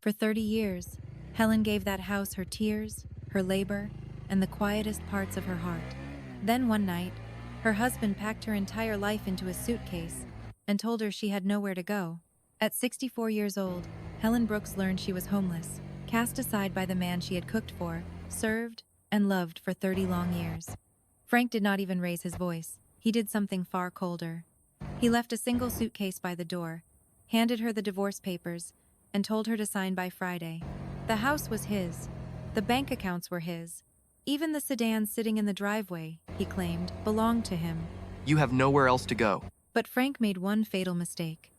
For 30 years, Helen gave that house her tears, her labor, and the quietest parts of her heart. Then one night, her husband packed her entire life into a suitcase and told her she had nowhere to go. At 64 years old, Helen Brooks learned she was homeless, cast aside by the man she had cooked for, served, and loved for 30 long years. Frank did not even raise his voice. He did something far colder. He left a single suitcase by the door, handed her the divorce papers, and told her to sign by Friday. The house was his. The bank accounts were his. Even the sedan sitting in the driveway, he claimed, belonged to him. You have nowhere else to go. But Frank made one fatal mistake.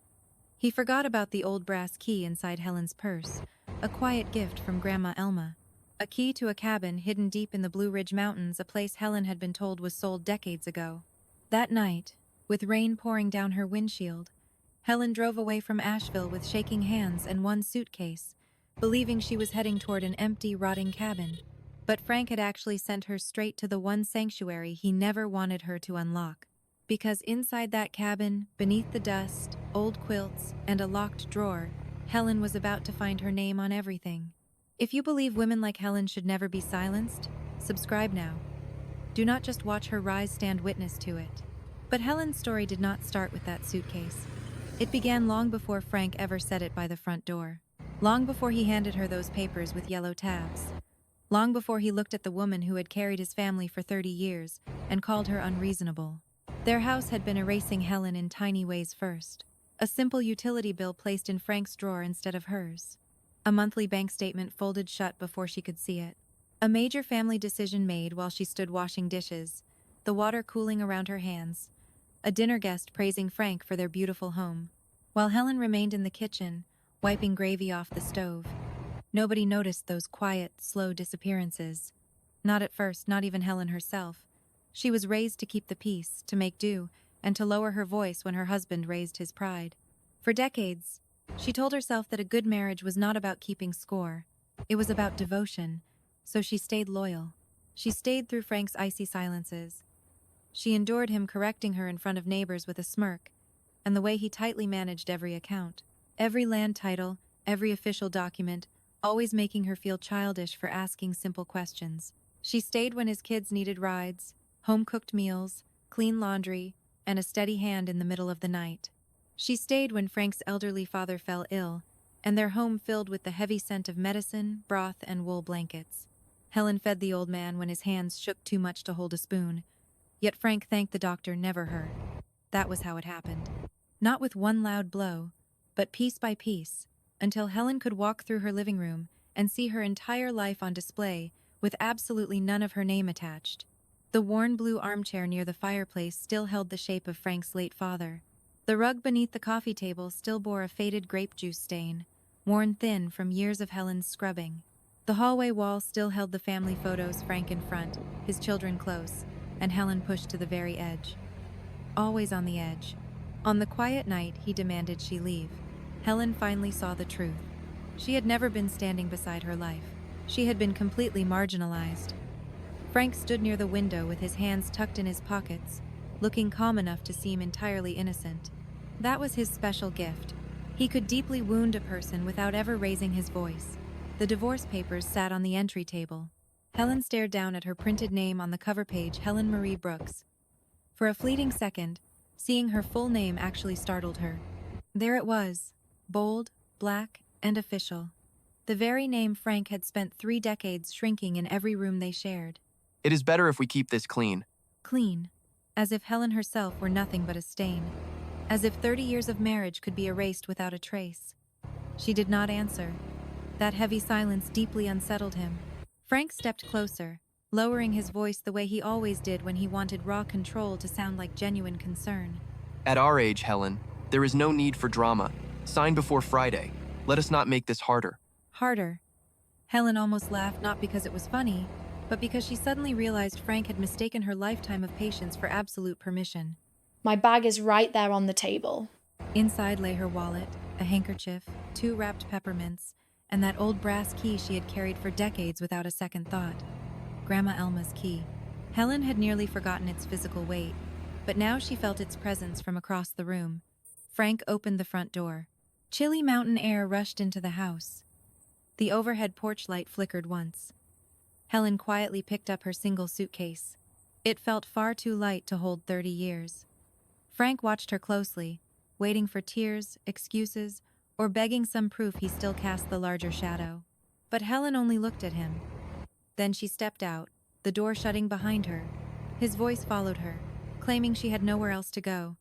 He forgot about the old brass key inside Helen's purse, a quiet gift from Grandma Alma. A key to a cabin hidden deep in the Blue Ridge Mountains, a place Helen had been told was sold decades ago. That night, with rain pouring down her windshield, Helen drove away from Asheville with shaking hands and one suitcase, believing she was heading toward an empty, rotting cabin. But Frank had actually sent her straight to the one sanctuary he never wanted her to unlock. Because inside that cabin, beneath the dust, old quilts, and a locked drawer, Helen was about to find her name on everything. If you believe women like Helen should never be silenced, subscribe now. Do not just watch her rise, stand witness to it. But Helen's story did not start with that suitcase. It began long before Frank ever set it by the front door. Long before he handed her those papers with yellow tabs. Long before he looked at the woman who had carried his family for 30 years and called her unreasonable. Their house had been erasing Helen in tiny ways first. A simple utility bill placed in Frank's drawer instead of hers. A monthly bank statement folded shut before she could see it. A major family decision made while she stood washing dishes, the water cooling around her hands. A dinner guest praising Frank for their beautiful home. While Helen remained in the kitchen, wiping gravy off the stove. Nobody noticed those quiet, slow disappearances. Not at first, not even Helen herself. She was raised to keep the peace, to make do, and to lower her voice when her husband raised his pride. For decades, she told herself that a good marriage was not about keeping score. It was about devotion. So she stayed loyal. She stayed through Frank's icy silences. She endured him correcting her in front of neighbors with a smirk, and the way he tightly managed every account. Every land title, every official document, always making her feel childish for asking simple questions. She stayed when his kids needed rides, home-cooked meals, clean laundry, and a steady hand in the middle of the night. She stayed when Frank's elderly father fell ill, and their home filled with the heavy scent of medicine, broth, and wool blankets. Helen fed the old man when his hands shook too much to hold a spoon, yet Frank thanked the doctor never heard. That was how it happened. Not with one loud blow, but piece by piece, until Helen could walk through her living room and see her entire life on display with absolutely none of her name attached. The worn blue armchair near the fireplace still held the shape of Frank's late father. The rug beneath the coffee table still bore a faded grape juice stain, worn thin from years of Helen's scrubbing. The hallway wall still held the family photos, Frank in front, his children close, and Helen pushed to the very edge. Always on the edge. On the quiet night he demanded she leave, Helen finally saw the truth. She had never been standing beside her life. She had been completely marginalized. Frank stood near the window with his hands tucked in his pockets, looking calm enough to seem entirely innocent. That was his special gift. He could deeply wound a person without ever raising his voice. The divorce papers sat on the entry table. Helen stared down at her printed name on the cover page, Helen Marie Brooks. For a fleeting second, seeing her full name actually startled her. There it was, bold, black, and official. The very name Frank had spent 3 decades shrinking in every room they shared. It is better if we keep this clean. Clean. As if Helen herself were nothing but a stain. As if 30 years of marriage could be erased without a trace. She did not answer. That heavy silence deeply unsettled him. Frank stepped closer, lowering his voice the way he always did when he wanted raw control to sound like genuine concern. At our age, Helen, there is no need for drama. Sign before Friday. Let us not make this harder. Harder. Helen almost laughed, not because it was funny, but because she suddenly realized Frank had mistaken her lifetime of patience for absolute permission. My bag is right there on the table. Inside lay her wallet, a handkerchief, 2 wrapped peppermints, and that old brass key she had carried for decades without a second thought. Grandma Alma's key. Helen had nearly forgotten its physical weight, but now she felt its presence from across the room. Frank opened the front door. Chilly mountain air rushed into the house. The overhead porch light flickered once. Helen quietly picked up her single suitcase. It felt far too light to hold 30 years. Frank watched her closely, waiting for tears, excuses, or begging some proof he still cast the larger shadow. But Helen only looked at him. Then she stepped out, the door shutting behind her. His voice followed her, claiming she had nowhere else to go.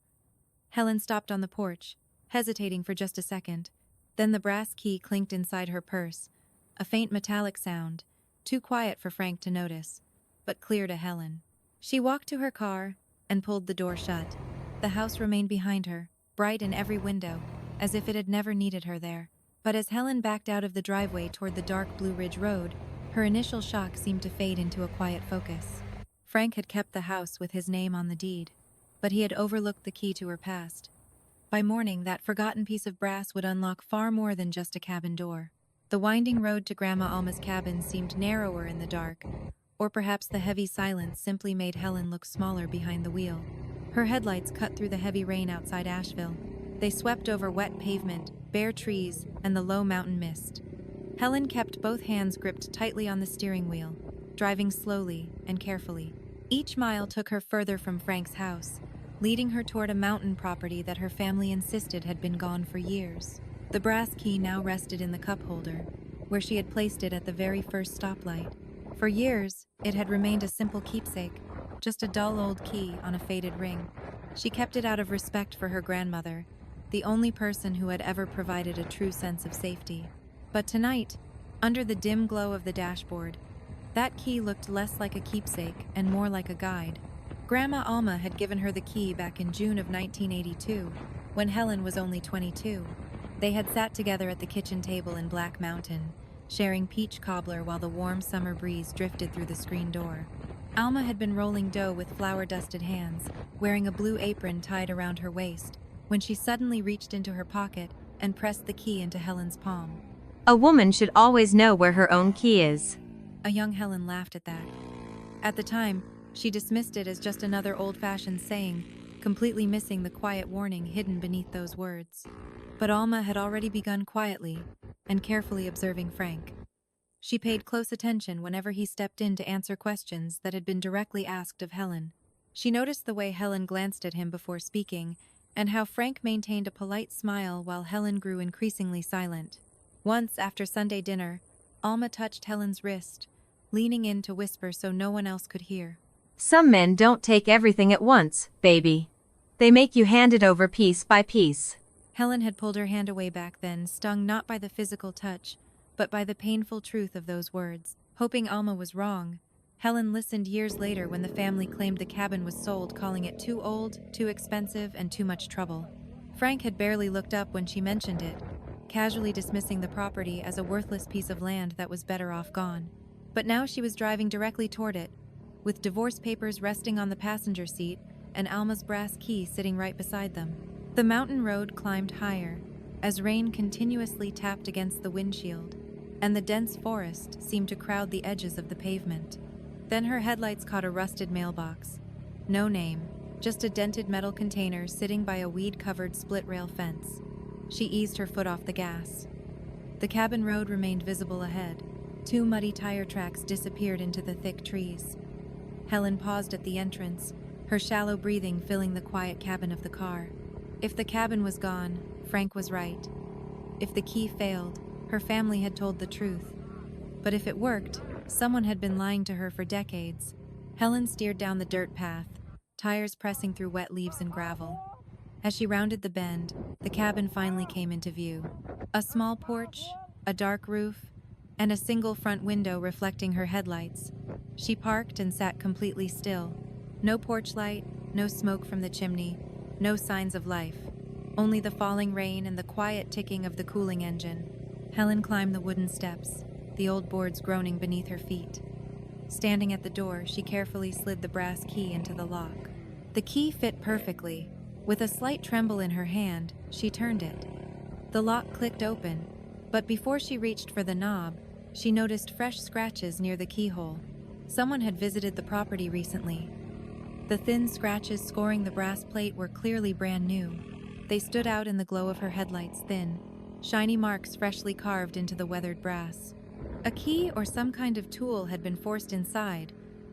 Helen stopped on the porch, hesitating for just a second. Then the brass key clinked inside her purse, a faint metallic sound, too quiet for Frank to notice, but clear to Helen. She walked to her car and pulled the door shut. The house remained behind her, bright in every window, as if it had never needed her there. But as Helen backed out of the driveway toward the dark Blue Ridge Road, her initial shock seemed to fade into a quiet focus. Frank had kept the house with his name on the deed, but he had overlooked the key to her past. By morning, that forgotten piece of brass would unlock far more than just a cabin door. The winding road to Grandma Alma's cabin seemed narrower in the dark, or perhaps the heavy silence simply made Helen look smaller behind the wheel. Her headlights cut through the heavy rain outside Asheville. They swept over wet pavement, bare trees, and the low mountain mist. Helen kept both hands gripped tightly on the steering wheel, driving slowly and carefully. Each mile took her further from Frank's house, leading her toward a mountain property that her family insisted had been gone for years. The brass key now rested in the cup holder, where she had placed it at the very first stoplight. For years, it had remained a simple keepsake, just a dull old key on a faded ring. She kept it out of respect for her grandmother, the only person who had ever provided a true sense of safety. But tonight, under the dim glow of the dashboard, that key looked less like a keepsake and more like a guide. Grandma Alma had given her the key back in June of 1982, when Helen was only 22. They had sat together at the kitchen table in Black Mountain, sharing peach cobbler while the warm summer breeze drifted through the screen door. Alma had been rolling dough with flour-dusted hands, wearing a blue apron tied around her waist, when she suddenly reached into her pocket and pressed the key into Helen's palm. A woman should always know where her own key is. A young Helen laughed at that. At the time, she dismissed it as just another old-fashioned saying, completely missing the quiet warning hidden beneath those words. But Alma had already begun quietly and carefully observing Frank. She paid close attention whenever he stepped in to answer questions that had been directly asked of Helen. She noticed the way Helen glanced at him before speaking, and how Frank maintained a polite smile while Helen grew increasingly silent. Once, after Sunday dinner, Alma touched Helen's wrist, leaning in to whisper so no one else could hear. Some men don't take everything at once, baby. They make you hand it over piece by piece. Helen had pulled her hand away back then, stung not by the physical touch, but by the painful truth of those words. Hoping Alma was wrong, Helen listened years later when the family claimed the cabin was sold, calling it too old, too expensive, and too much trouble. Frank had barely looked up when she mentioned it, casually dismissing the property as a worthless piece of land that was better off gone. But now she was driving directly toward it, with divorce papers resting on the passenger seat and Alma's brass key sitting right beside them. The mountain road climbed higher, as rain continuously tapped against the windshield, and the dense forest seemed to crowd the edges of the pavement. Then her headlights caught a rusted mailbox. No name, just a dented metal container sitting by a weed-covered split-rail fence. She eased her foot off the gas. The cabin road remained visible ahead. 2 muddy tire tracks disappeared into the thick trees. Helen paused at the entrance, her shallow breathing filling the quiet cabin of the car. If the cabin was gone, Frank was right. If the key failed, her family had told the truth. But if it worked, someone had been lying to her for decades. Helen steered down the dirt path, tires pressing through wet leaves and gravel. As she rounded the bend, the cabin finally came into view. A small porch, a dark roof, and a single front window reflecting her headlights. She parked and sat completely still. No porch light, no smoke from the chimney, no signs of life. Only the falling rain and the quiet ticking of the cooling engine. Helen climbed the wooden steps, the old boards groaning beneath her feet. Standing at the door, she carefully slid the brass key into the lock. The key fit perfectly. With a slight tremble in her hand, she turned it. The lock clicked open, but before she reached for the knob, she noticed fresh scratches near the keyhole. Someone had visited the property recently. The thin scratches scoring the brass plate were clearly brand new. They stood out in the glow of her headlights, thin, shiny marks freshly carved into the weathered brass. A key or some kind of tool had been forced inside,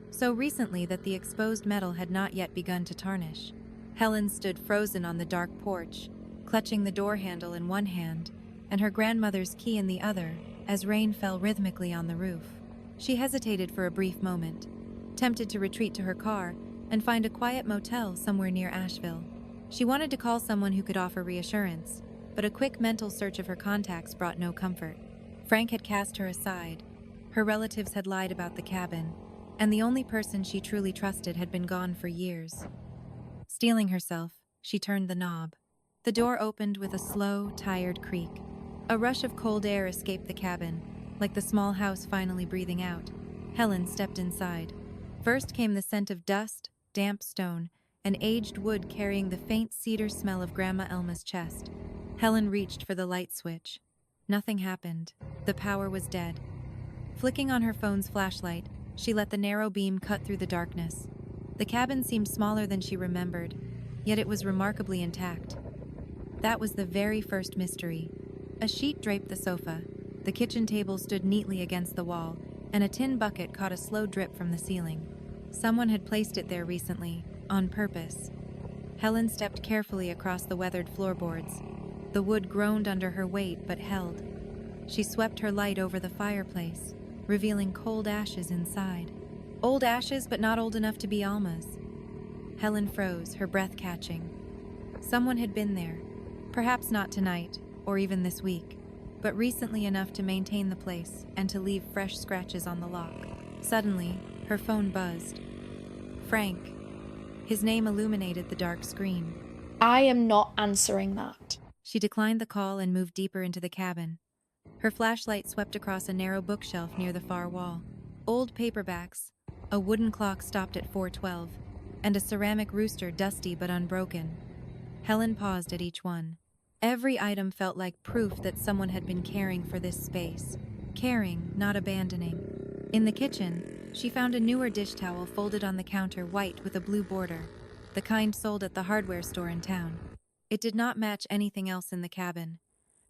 so recently that the exposed metal had not yet begun to tarnish. Helen stood frozen on the dark porch, clutching the door handle in one hand and her grandmother's key in the other as rain fell rhythmically on the roof. She hesitated for a brief moment, tempted to retreat to her car and find a quiet motel somewhere near Asheville. She wanted to call someone who could offer reassurance, but a quick mental search of her contacts brought no comfort. Frank had cast her aside, her relatives had lied about the cabin, and the only person she truly trusted had been gone for years. Steeling herself, she turned the knob. The door opened with a slow, tired creak. A rush of cold air escaped the cabin, like the small house finally breathing out. Helen stepped inside. First came the scent of dust, damp stone, and aged wood carrying the faint cedar smell of Grandma Elma's chest. Helen reached for the light switch. Nothing happened. The power was dead. Flicking on her phone's flashlight, she let the narrow beam cut through the darkness. The cabin seemed smaller than she remembered, yet it was remarkably intact. That was the very first mystery. A sheet draped the sofa, the kitchen table stood neatly against the wall, and a tin bucket caught a slow drip from the ceiling. Someone had placed it there recently, on purpose. Helen stepped carefully across the weathered floorboards. The wood groaned under her weight but held. She swept her light over the fireplace, revealing cold ashes inside. Old ashes, but not old enough to be Alma's. Helen froze, her breath catching. Someone had been there, perhaps not tonight, or even this week, but recently enough to maintain the place and to leave fresh scratches on the lock. Suddenly, her phone buzzed. Frank. His name illuminated the dark screen. I am not answering that. She declined the call and moved deeper into the cabin. Her flashlight swept across a narrow bookshelf near the far wall. Old paperbacks, a wooden clock stopped at 4:12, and a ceramic rooster dusty but unbroken. Helen paused at each one. Every item felt like proof that someone had been caring for this space. Caring, not abandoning. In the kitchen, she found a newer dish towel folded on the counter, white with a blue border, the kind sold at the hardware store in town. It did not match anything else in the cabin.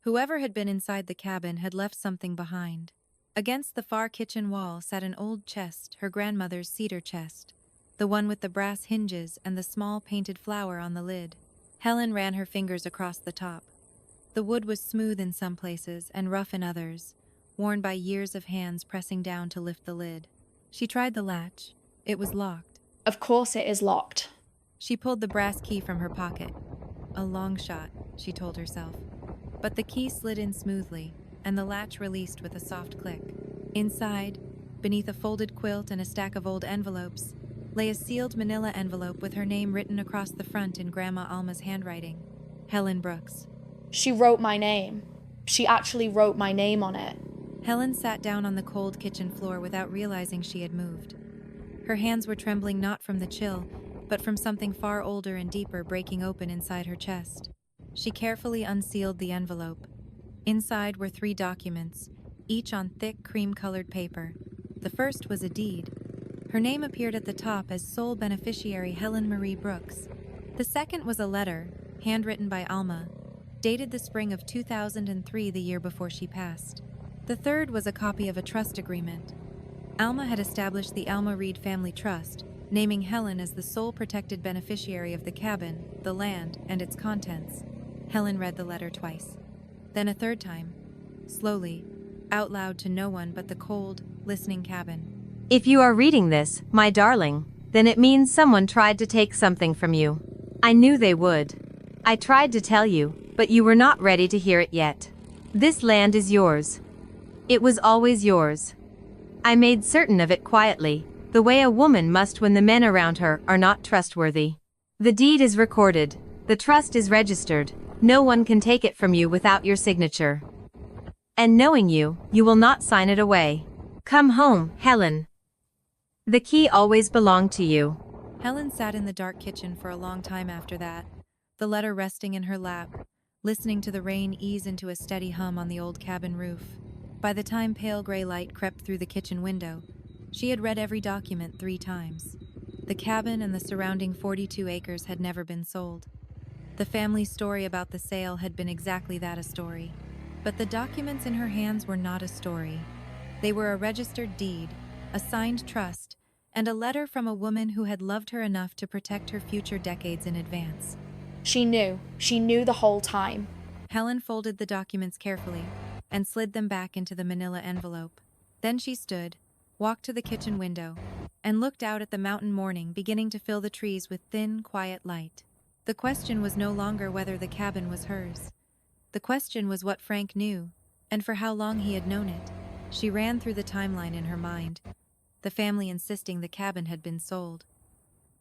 Whoever had been inside the cabin had left something behind. Against the far kitchen wall sat an old chest, her grandmother's cedar chest, the one with the brass hinges and the small painted flower on the lid. Helen ran her fingers across the top. The wood was smooth in some places and rough in others, worn by years of hands pressing down to lift the lid. She tried the latch. It was locked. Of course it is locked. She pulled the brass key from her pocket. A long shot, she told herself. But the key slid in smoothly, and the latch released with a soft click. Inside, beneath a folded quilt and a stack of old envelopes, lay a sealed manila envelope with her name written across the front in Grandma Alma's handwriting. Helen Brooks. She wrote my name. She actually wrote my name on it. Helen sat down on the cold kitchen floor without realizing she had moved. Her hands were trembling not from the chill, but from something far older and deeper breaking open inside her chest. She carefully unsealed the envelope. Inside were 3 documents, each on thick cream-colored paper. The first was a deed. Her name appeared at the top as sole beneficiary Helen Marie Brooks. The second was a letter, handwritten by Alma, dated the spring of 2003, the year before she passed. The third was a copy of a trust agreement. Alma had established the Alma Reed Family Trust, naming Helen as the sole protected beneficiary of the cabin, the land, and its contents. Helen read the letter twice. Then a third time, slowly, out loud to no one but the cold, listening cabin. If you are reading this, my darling, then it means someone tried to take something from you. I knew they would. I tried to tell you, but you were not ready to hear it yet. This land is yours. It was always yours. I made certain of it quietly, the way a woman must when the men around her are not trustworthy. The deed is recorded. The trust is registered. No one can take it from you without your signature. And knowing you, you will not sign it away. Come home, Helen. The key always belonged to you. Helen sat in the dark kitchen for a long time after that, the letter resting in her lap, listening to the rain ease into a steady hum on the old cabin roof. By the time pale gray light crept through the kitchen window, she had read every document 3 times. The cabin and the surrounding 42 acres had never been sold. The family story about the sale had been exactly that, a story. But the documents in her hands were not a story. They were a registered deed, a signed trust, and a letter from a woman who had loved her enough to protect her future decades in advance. She knew the whole time. Helen folded the documents carefully and slid them back into the manila envelope. Then she stood, walked to the kitchen window, and looked out at the mountain morning beginning to fill the trees with thin, quiet light. The question was no longer whether the cabin was hers. The question was what Frank knew, and for how long he had known it. She ran through the timeline in her mind, the family insisting the cabin had been sold.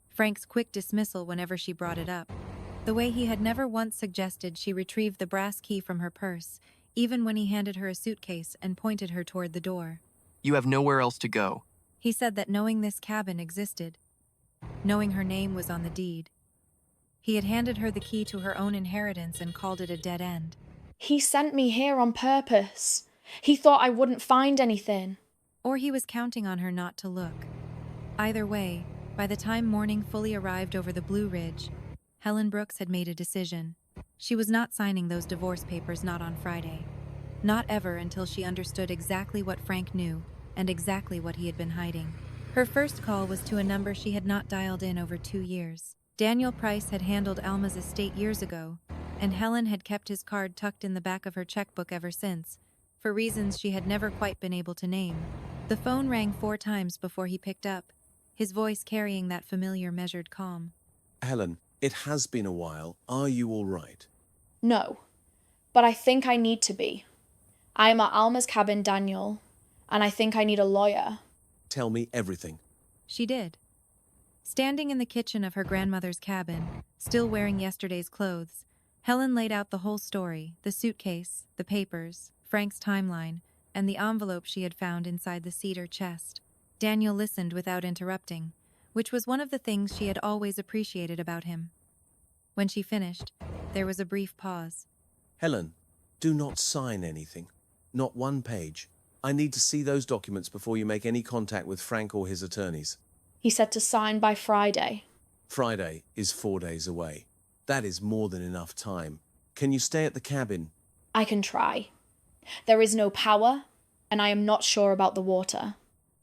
Frank's quick dismissal whenever she brought it up. The way he had never once suggested she retrieve the brass key from her purse, even when he handed her a suitcase and pointed her toward the door. You have nowhere else to go. He said that knowing this cabin existed, knowing her name was on the deed, he had handed her the key to her own inheritance and called it a dead end. He sent me here on purpose. He thought I wouldn't find anything. Or he was counting on her not to look. Either way, by the time morning fully arrived over the Blue Ridge, Helen Brooks had made a decision. She was not signing those divorce papers, not on Friday. Not ever until she understood exactly what Frank knew and exactly what he had been hiding. Her first call was to a number she had not dialed in over 2 years. Daniel Price had handled Alma's estate years ago, and Helen had kept his card tucked in the back of her checkbook ever since, for reasons she had never quite been able to name. The phone rang 4 times before he picked up, his voice carrying that familiar measured calm. Helen, it has been a while. Are you all right? No, but I think I need to be. I am at Alma's cabin, Daniel, and I think I need a lawyer. Tell me everything. She did. Standing in the kitchen of her grandmother's cabin, still wearing yesterday's clothes, Helen laid out the whole story, the suitcase, the papers, Frank's timeline, and the envelope she had found inside the cedar chest. Daniel listened without interrupting, which was one of the things she had always appreciated about him. When she finished, there was a brief pause. Helen, do not sign anything. Not one page. I need to see those documents before you make any contact with Frank or his attorneys. He said to sign by Friday. Friday is 4 days away. That is more than enough time. Can you stay at the cabin? I can try. There is no power, and I am not sure about the water.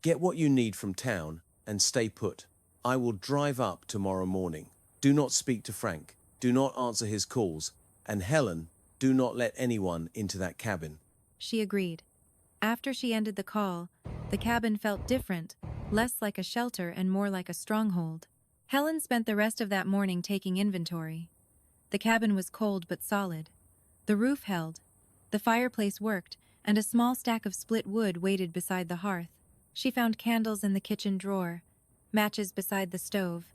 Get what you need from town and stay put. I will drive up tomorrow morning. Do not speak to Frank. Do not answer his calls. And Helen, do not let anyone into that cabin. She agreed. After she ended the call, the cabin felt different, less like a shelter and more like a stronghold. Helen spent the rest of that morning taking inventory. The cabin was cold but solid. The roof held, the fireplace worked, and a small stack of split wood waited beside the hearth. She found candles in the kitchen drawer, matches beside the stove,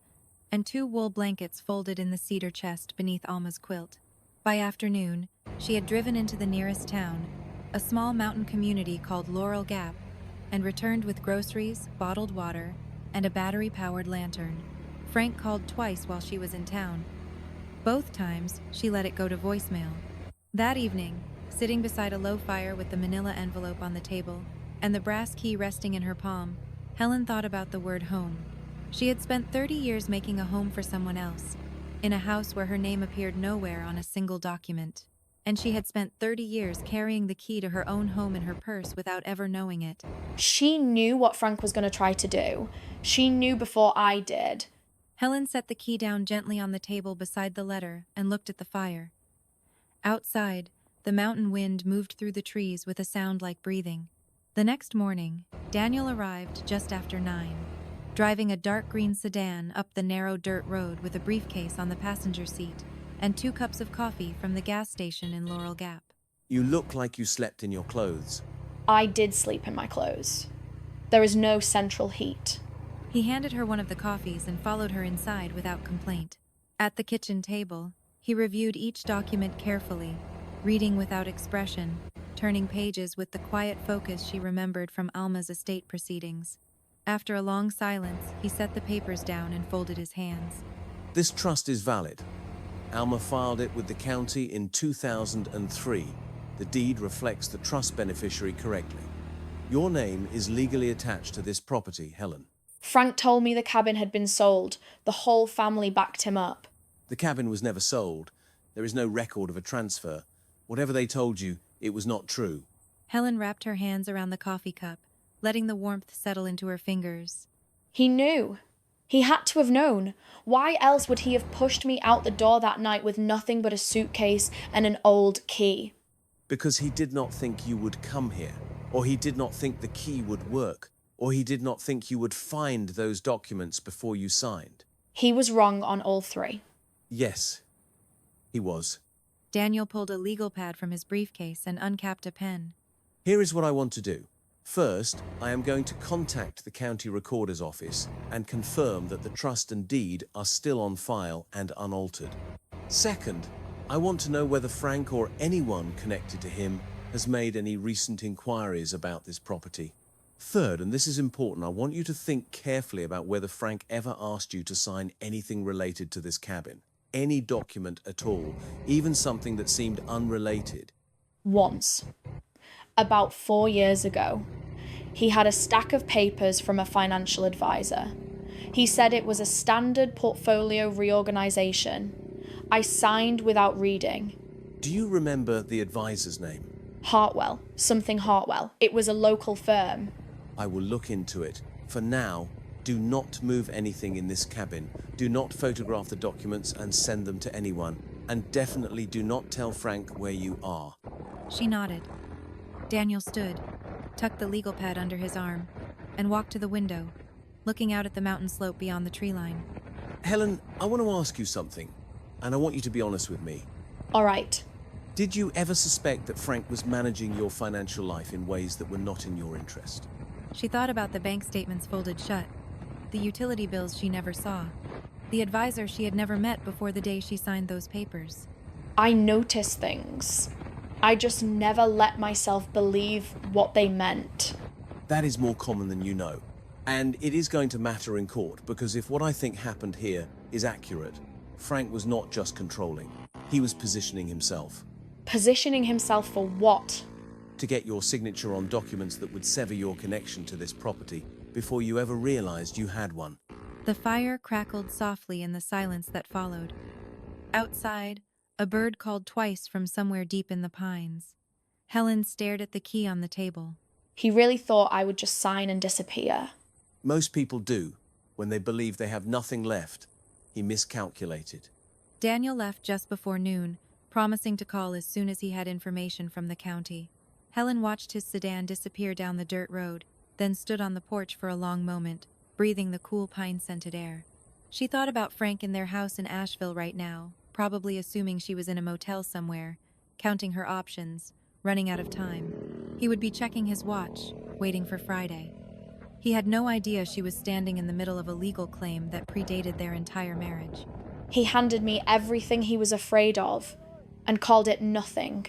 and 2 wool blankets folded in the cedar chest beneath Alma's quilt. By afternoon, she had driven into the nearest town, a small mountain community called Laurel Gap, and returned with groceries, bottled water, and a battery-powered lantern. Frank called twice while she was in town. Both times, she let it go to voicemail. That evening, sitting beside a low fire with the manila envelope on the table and the brass key resting in her palm, Helen thought about the word home. She had spent 30 years making a home for someone else, in a house where her name appeared nowhere on a single document. And she had spent 30 years carrying the key to her own home in her purse without ever knowing it. She knew what Frank was going to try to do. She knew before I did. Helen set the key down gently on the table beside the letter and looked at the fire. Outside, the mountain wind moved through the trees with a sound like breathing. The next morning, Daniel arrived just after 9, driving a dark green sedan up the narrow dirt road with a briefcase on the passenger seat and 2 cups of coffee from the gas station in Laurel Gap. You look like you slept in your clothes. I did sleep in my clothes. There is no central heat. He handed her one of the coffees and followed her inside without complaint. At the kitchen table, he reviewed each document carefully, reading without expression, turning pages with the quiet focus she remembered from Alma's estate proceedings. After a long silence, he set the papers down and folded his hands. This trust is valid. Alma filed it with the county in 2003. The deed reflects the trust beneficiary correctly. Your name is legally attached to this property, Helen. Frank told me the cabin had been sold. The whole family backed him up. The cabin was never sold. There is no record of a transfer. Whatever they told you, It was not true. Helen wrapped her hands around the coffee cup, letting the warmth settle into her fingers. He knew. He had to have known. Why else would he have pushed me out the door that night with nothing but a suitcase and an old key? Because he did not think you would come here, or he did not think the key would work, or he did not think you would find those documents before you signed. He was wrong on all three. Yes, he was. Daniel pulled a legal pad from his briefcase and uncapped a pen. Here is what I want to do. First, I am going to contact the county recorder's office and confirm that the trust and deed are still on file and unaltered. Second, I want to know whether Frank or anyone connected to him has made any recent inquiries about this property. Third, and this is important, I want you to think carefully about whether Frank ever asked you to sign anything related to this cabin. Any document at all, even something that seemed unrelated. Once. About 4 years ago. He had a stack of papers from a financial advisor. He said it was a standard portfolio reorganization. I signed without reading. Do you remember the advisor's name? Hartwell. Something Hartwell. It was a local firm. I will look into it. For now, do not move anything in this cabin. Do not photograph the documents and send them to anyone. And definitely do not tell Frank where you are. She nodded. Daniel stood, tucked the legal pad under his arm, and walked to the window, looking out at the mountain slope beyond the tree line. Helen, I want to ask you something, and I want you to be honest with me. All right. Did you ever suspect that Frank was managing your financial life in ways that were not in your interest? She thought about the bank statements folded shut, the utility bills she never saw, the advisor she had never met before the day she signed those papers. I notice things. I just never let myself believe what they meant. That is more common than you know. And it is going to matter in court, because if what I think happened here is accurate, Frank was not just controlling. He was positioning himself. Positioning himself for what? To get your signature on documents that would sever your connection to this property before you ever realized you had one. The fire crackled softly in the silence that followed. Outside, a bird called twice from somewhere deep in the pines. Helen stared at the key on the table. He really thought I would just sign and disappear. Most people do, when they believe they have nothing left. He miscalculated. Daniel left just before noon, promising to call as soon as he had information from the county. Helen watched his sedan disappear down the dirt road, then stood on the porch for a long moment, breathing the cool pine-scented air. She thought about Frank in their house in Asheville right now, probably assuming she was in a motel somewhere, counting her options, running out of time. He would be checking his watch, waiting for Friday. He had no idea she was standing in the middle of a legal claim that predated their entire marriage. He handed me everything he was afraid of, and called it nothing.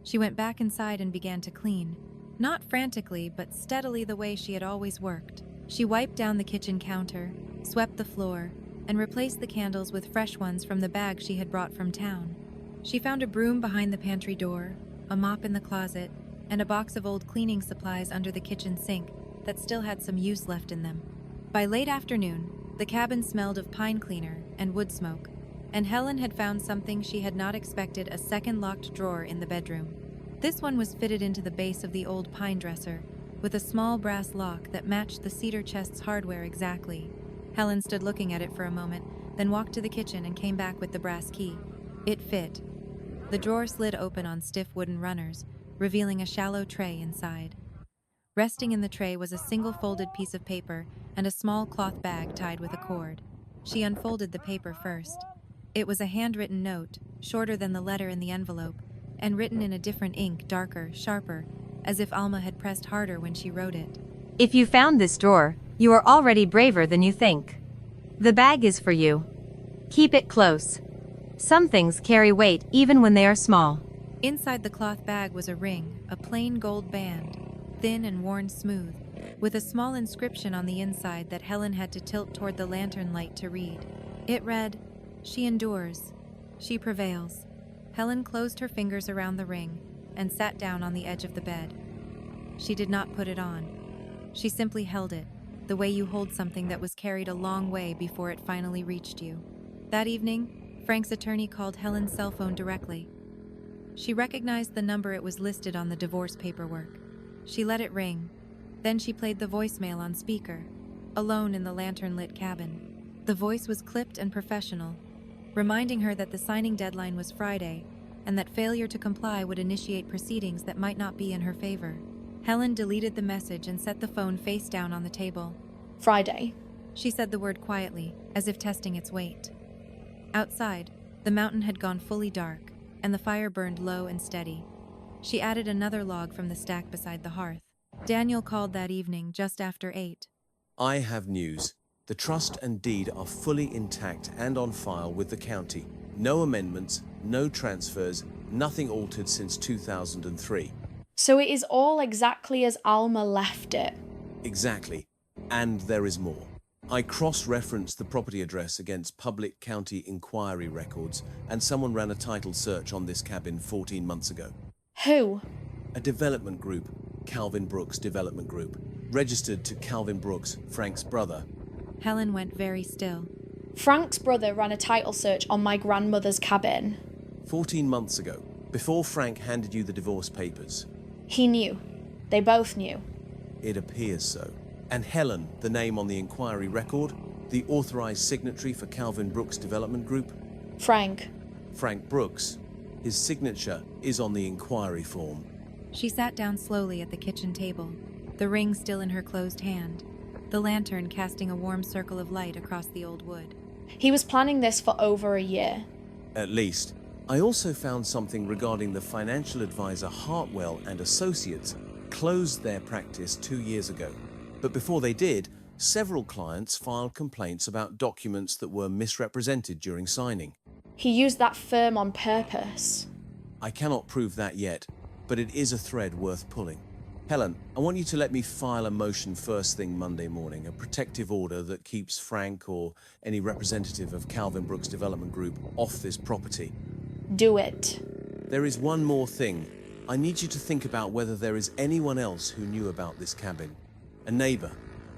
She went back inside and began to clean, not frantically, but steadily the way she had always worked. She wiped down the kitchen counter, swept the floor, and replaced the candles with fresh ones from the bag she had brought from town. She found a broom behind the pantry door, a mop in the closet, and a box of old cleaning supplies under the kitchen sink that still had some use left in them. By late afternoon, the cabin smelled of pine cleaner and wood smoke, and Helen had found something she had not expected: a second locked drawer in the bedroom. This one was fitted into the base of the old pine dresser, with a small brass lock that matched the cedar chest's hardware exactly. Helen stood looking at it for a moment, then walked to the kitchen and came back with the brass key. It fit. The drawer slid open on stiff wooden runners, revealing a shallow tray inside. Resting in the tray was a single folded piece of paper and a small cloth bag tied with a cord. She unfolded the paper first. It was a handwritten note, shorter than the letter in the envelope, and written in a different ink, darker, sharper, as if Alma had pressed harder when she wrote it. If you found this drawer, you are already braver than you think. The bag is for you. Keep it close. Some things carry weight even when they are small. Inside the cloth bag was a ring, a plain gold band, thin and worn smooth, with a small inscription on the inside that Helen had to tilt toward the lantern light to read. It read, "She endures. She prevails." Helen closed her fingers around the ring and sat down on the edge of the bed. She did not put it on. She simply held it, the way you hold something that was carried a long way before it finally reached you. That evening, Frank's attorney called Helen's cell phone directly. She recognized the number it was listed on the divorce paperwork. She let it ring. Then she played the voicemail on speaker, alone in the lantern-lit cabin. The voice was clipped and professional, reminding her that the signing deadline was Friday and that failure to comply would initiate proceedings that might not be in her favor. Helen deleted the message and set the phone face down on the table. Friday. She said the word quietly, as if testing its weight. Outside, the mountain had gone fully dark, and the fire burned low and steady. She added another log from the stack beside the hearth. Daniel called that evening just after 8. I have news. The trust and deed are fully intact and on file with the county. No amendments, no transfers, nothing altered since 2003. So it is all exactly as Alma left it. Exactly. And there is more. I cross-referenced the property address against public county inquiry records, and someone ran a title search on this cabin 14 months ago. Who? A development group, Calvin Brooks Development Group, registered to Calvin Brooks, Frank's brother. Helen went very still. Frank's brother ran a title search on my grandmother's cabin. 14 months ago, before Frank handed you the divorce papers. He knew. They both knew. It appears so. And Helen, the name on the inquiry record, the authorized signatory for Calvin Brooks Development Group? Frank. Frank Brooks. His signature is on the inquiry form. She sat down slowly at the kitchen table, the ring still in her closed hand, the lantern casting a warm circle of light across the old wood. He was planning this for over a year. At least. I also found something regarding the financial advisor Hartwell and Associates closed their practice 2 years ago. But before they did, several clients filed complaints about documents that were misrepresented during signing. He used that firm on purpose. I cannot prove that yet, but it is a thread worth pulling. Helen, I want you to let me file a motion first thing Monday morning, a protective order that keeps Frank or any representative of Calvin Brooks Development Group off this property. Do it. There is one more thing. I need you to think about whether there is anyone else who knew about this cabin. A neighbor,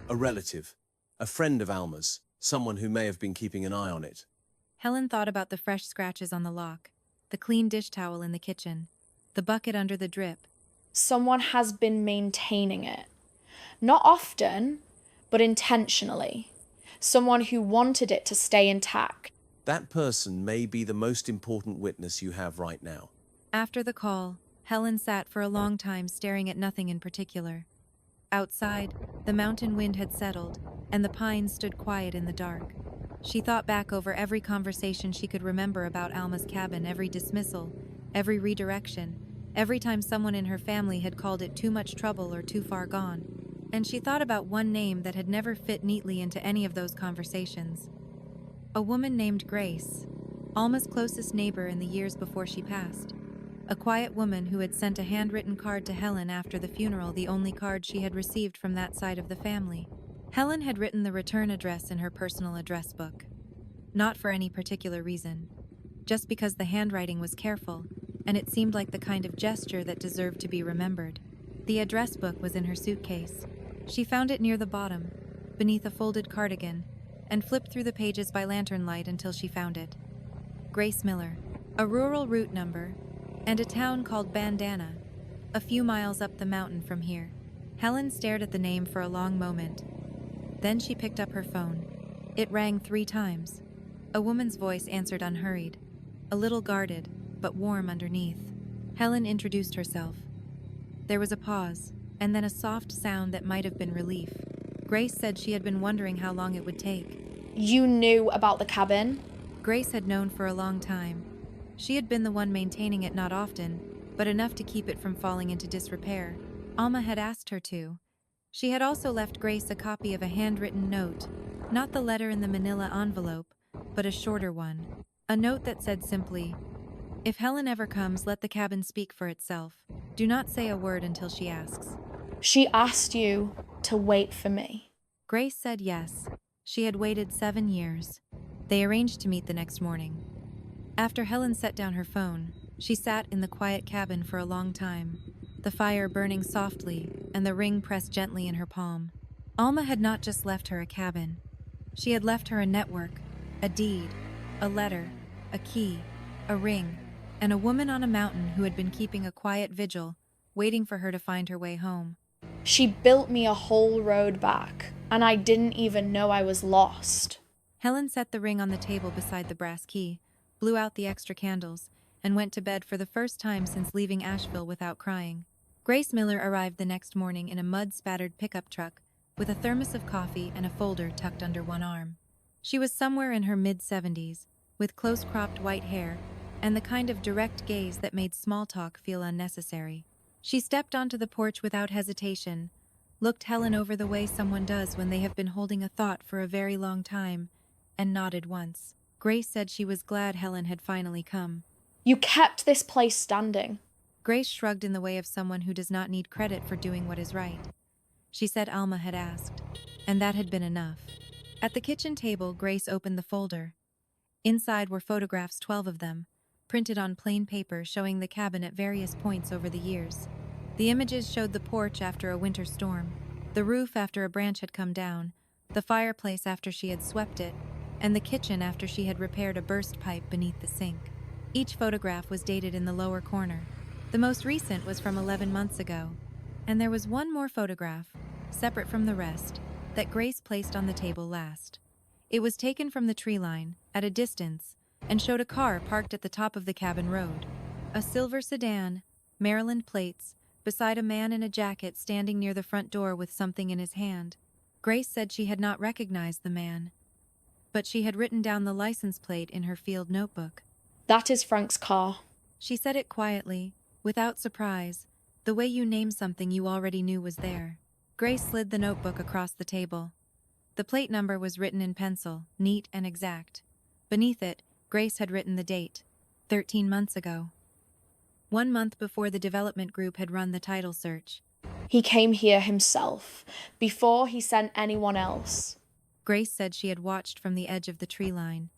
a relative, a friend of Alma's, someone who may have been keeping an eye on it. Helen thought about the fresh scratches on the lock, the clean dish towel in the kitchen, the bucket under the drip. Someone has been maintaining it. Not often, but intentionally. Someone who wanted it to stay intact. That person may be the most important witness you have right now. After the call, Helen sat for a long time staring at nothing in particular. Outside, the mountain wind had settled, and the pines stood quiet in the dark. She thought back over every conversation she could remember about Alma's cabin, every dismissal, every redirection, every time someone in her family had called it too much trouble or too far gone. And she thought about one name that had never fit neatly into any of those conversations. A woman named Grace, Alma's closest neighbor in the years before she passed. A quiet woman who had sent a handwritten card to Helen after the funeral, the only card she had received from that side of the family. Helen had written the return address in her personal address book. Not for any particular reason. Just because the handwriting was careful, and it seemed like the kind of gesture that deserved to be remembered. The address book was in her suitcase. She found it near the bottom, beneath a folded cardigan, and flipped through the pages by lantern light until she found it. Grace Miller, a rural route number, and a town called Bandana, a few miles up the mountain from here. Helen stared at the name for a long moment. Then she picked up her phone. It rang 3 times. A woman's voice answered unhurried, a little guarded, but warm underneath. Helen introduced herself. There was a pause, and then a soft sound that might have been relief. Grace said she had been wondering how long it would take. You knew about the cabin? Grace had known for a long time. She had been the one maintaining it, not often, but enough to keep it from falling into disrepair. Alma had asked her to. She had also left Grace a copy of a handwritten note, not the letter in the manila envelope, but a shorter one. A note that said simply, "If Helen ever comes, let the cabin speak for itself. Do not say a word until she asks." She asked you to wait for me. Grace said yes. She had waited 7 years. They arranged to meet the next morning. After Helen set down her phone, she sat in the quiet cabin for a long time, the fire burning softly and the ring pressed gently in her palm. Alma had not just left her a cabin. She had left her a network, a deed, a letter, a key, a ring, and a woman on a mountain who had been keeping a quiet vigil, waiting for her to find her way home. She built me a whole road back, and I didn't even know I was lost. Helen set the ring on the table beside the brass key, blew out the extra candles, and went to bed for the first time since leaving Asheville without crying. Grace Miller arrived the next morning in a mud-spattered pickup truck with a thermos of coffee and a folder tucked under one arm. She was somewhere in her mid-70s, with close-cropped white hair and the kind of direct gaze that made small talk feel unnecessary. She stepped onto the porch without hesitation, looked Helen over the way someone does when they have been holding a thought for a very long time, and nodded once. Grace said she was glad Helen had finally come. You kept this place standing. Grace shrugged in the way of someone who does not need credit for doing what is right. She said Alma had asked, and that had been enough. At the kitchen table, Grace opened the folder. Inside were photographs, 12 of them, printed on plain paper showing the cabin at various points over the years. The images showed the porch after a winter storm, the roof after a branch had come down, the fireplace after she had swept it, and the kitchen after she had repaired a burst pipe beneath the sink. Each photograph was dated in the lower corner. The most recent was from 11 months ago, and there was one more photograph, separate from the rest, that Grace placed on the table last. It was taken from the tree line, at a distance, and showed a car parked at the top of the cabin road. A silver sedan, Maryland plates, beside a man in a jacket standing near the front door with something in his hand. Grace said she had not recognized the man, but she had written down the license plate in her field notebook. That is Frank's car. She said it quietly, without surprise, the way you name something you already knew was there. Grace slid the notebook across the table. The plate number was written in pencil, neat and exact. Beneath it, Grace had written the date, 13 months ago. 1 month before the development group had run the title search. He came here himself, before he sent anyone else. Grace said she had watched from the edge of the tree line.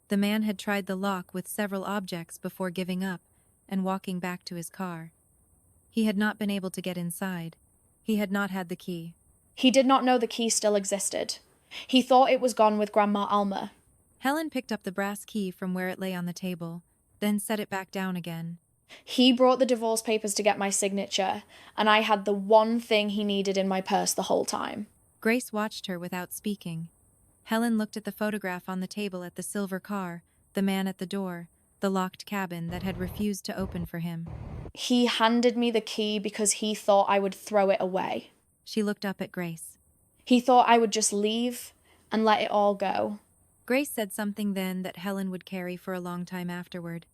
The man had tried the lock with several objects before giving up and walking back to his car. He had not been able to get inside. He had not had the key. He did not know the key still existed. He thought it was gone with Grandma Alma. Helen picked up the brass key from where it lay on the table, then set it back down again. He brought the divorce papers to get my signature, and I had the one thing he needed in my purse the whole time. Grace watched her without speaking. Helen looked at the photograph on the table, at the silver car, the man at the door, the locked cabin that had refused to open for him. He handed me the key because he thought I would throw it away. She looked up at Grace. He thought I would just leave and let it all go. Grace said something then that Helen would carry for a long time afterward.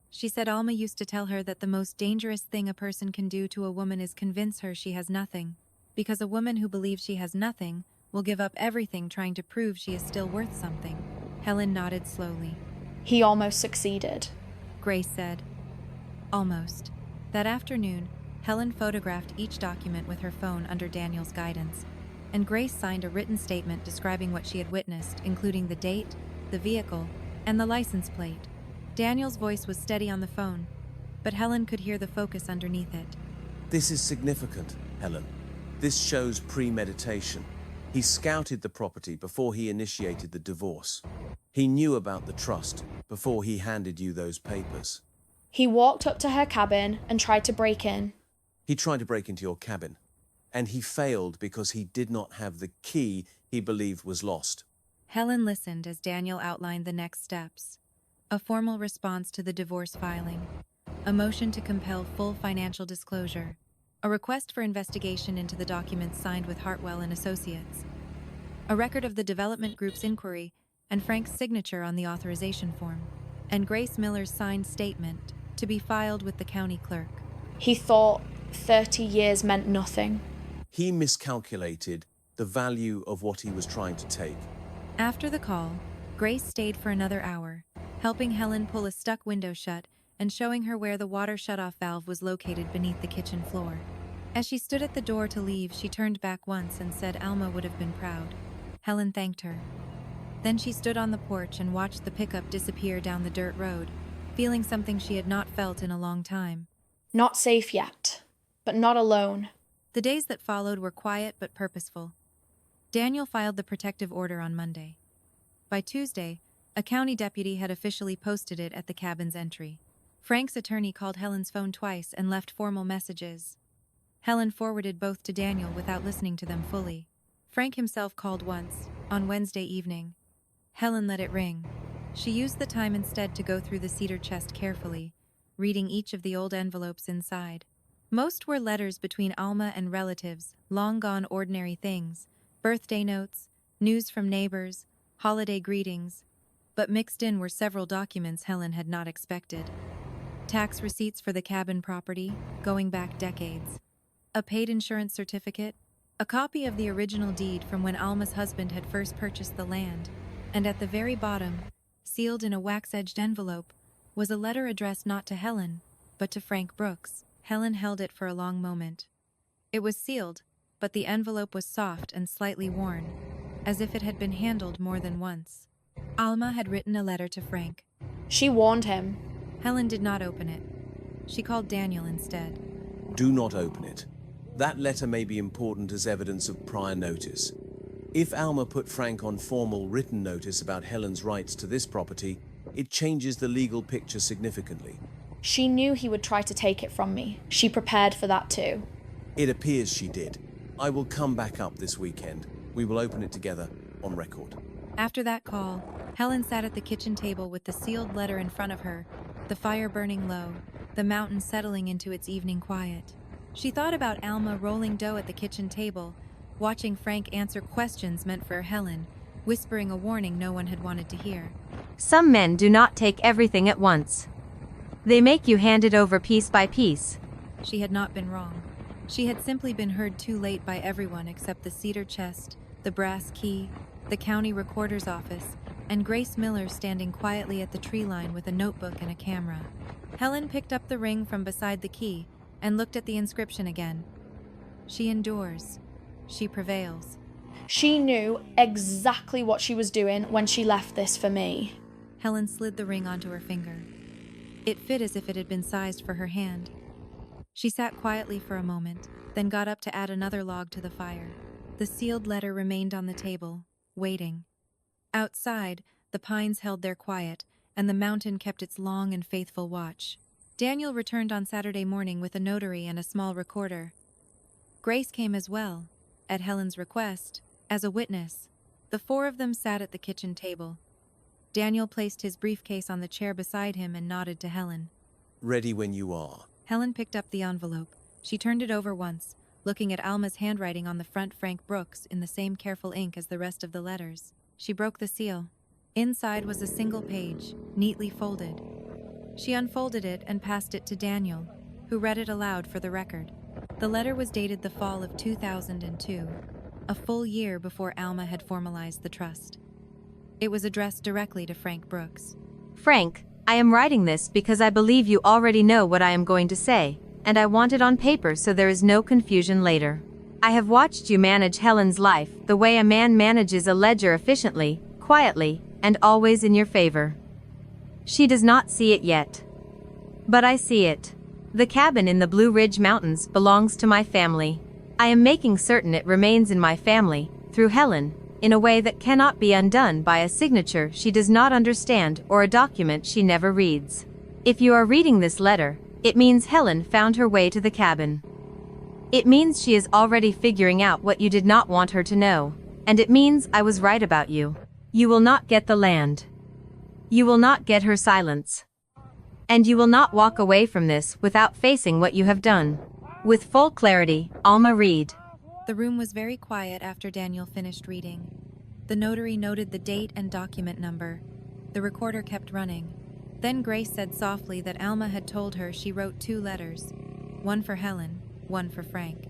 She said Alma used to tell her that the most dangerous thing a person can do to a woman is convince her she has nothing, because a woman who believes she has nothing will give up everything trying to prove she is still worth something. Helen nodded slowly. He almost succeeded. Grace said. Almost. That afternoon, Helen photographed each document with her phone under Daniel's guidance, and Grace signed a written statement describing what she had witnessed, including the date, the vehicle, and the license plate. Daniel's voice was steady on the phone, but Helen could hear the focus underneath it. This is significant, Helen. This shows premeditation. He scouted the property before he initiated the divorce. He knew about the trust before he handed you those papers. He walked up to her cabin and tried to break in. He tried to break into your cabin, and he failed because he did not have the key he believed was lost. Helen listened as Daniel outlined the next steps. A formal response to the divorce filing, a motion to compel full financial disclosure, a request for investigation into the documents signed with Hartwell and Associates, a record of the development group's inquiry, and Frank's signature on the authorization form, and Grace Miller's signed statement to be filed with the county clerk. He thought 30 years meant nothing. He miscalculated the value of what he was trying to take. After the call, Grace stayed for another hour, helping Helen pull a stuck window shut and showing her where the water shutoff valve was located beneath the kitchen floor. As she stood at the door to leave, she turned back once and said Alma would have been proud. Helen thanked her. Then she stood on the porch and watched the pickup disappear down the dirt road, feeling something she had not felt in a long time. Not safe yet, but not alone. The days that followed were quiet but purposeful. Daniel filed the protective order on Monday. By Tuesday, a county deputy had officially posted it at the cabin's entry. Frank's attorney called Helen's phone twice and left formal messages. Helen forwarded both to Daniel without listening to them fully. Frank himself called once, on Wednesday evening. Helen let it ring. She used the time instead to go through the cedar chest carefully, reading each of the old envelopes inside. Most were letters between Alma and relatives, long-gone ordinary things, birthday notes, news from neighbors, holiday greetings, but mixed in were several documents Helen had not expected. Tax receipts for the cabin property, going back decades. A paid insurance certificate, a copy of the original deed from when Alma's husband had first purchased the land, and at the very bottom, sealed in a wax-edged envelope, was a letter addressed not to Helen, but to Frank Brooks. Helen held it for a long moment. It was sealed, but the envelope was soft and slightly worn, as if it had been handled more than once. Alma had written a letter to Frank. She warned him. Helen did not open it. She called Daniel instead. Do not open it. That letter may be important as evidence of prior notice. If Alma put Frank on formal written notice about Helen's rights to this property, it changes the legal picture significantly. She knew he would try to take it from me. She prepared for that too. It appears she did. I will come back up this weekend. We will open it together, on record. After that call, Helen sat at the kitchen table with the sealed letter in front of her, the fire burning low, the mountain settling into its evening quiet. She thought about Alma rolling dough at the kitchen table, watching Frank answer questions meant for Helen, whispering a warning no one had wanted to hear. Some men do not take everything at once. They make you hand it over piece by piece. She had not been wrong. She had simply been heard too late by everyone except the cedar chest, the brass key, the county recorder's office, and Grace Miller standing quietly at the tree line with a notebook and a camera. Helen picked up the ring from beside the key and looked at the inscription again. She endures. She prevails. She knew exactly what she was doing when she left this for me. Helen slid the ring onto her finger. It fit as if it had been sized for her hand. She sat quietly for a moment, then got up to add another log to the fire. The sealed letter remained on the table, waiting. Outside, the pines held their quiet, and the mountain kept its long and faithful watch. Daniel returned on Saturday morning with a notary and a small recorder. Grace came as well, at Helen's request, as a witness. The four of them sat at the kitchen table. Daniel placed his briefcase on the chair beside him and nodded to Helen. Ready when you are. Helen picked up the envelope. She turned it over once, looking at Alma's handwriting on the front, Frank Brooks, in the same careful ink as the rest of the letters. She broke the seal. Inside was a single page, neatly folded. She unfolded it and passed it to Daniel, who read it aloud for the record. The letter was dated the fall of 2002, a full year before Alma had formalized the trust. It was addressed directly to Frank Brooks. Frank, I am writing this because I believe you already know what I am going to say, and I want it on paper so there is no confusion later. I have watched you manage Helen's life the way a man manages a ledger efficiently, quietly, and always in your favor. She does not see it yet. But I see it. The cabin in the Blue Ridge Mountains belongs to my family. I am making certain it remains in my family, through Helen, in a way that cannot be undone by a signature she does not understand or a document she never reads. If you are reading this letter, it means Helen found her way to the cabin. It means she is already figuring out what you did not want her to know, and it means I was right about you. You will not get the land. You will not get her silence. And you will not walk away from this without facing what you have done. With full clarity, Alma Reed. The room was very quiet after Daniel finished reading. The notary noted the date and document number. The recorder kept running. Then Grace said softly that Alma had told her she wrote 2 letters, one for Helen, one for Frank.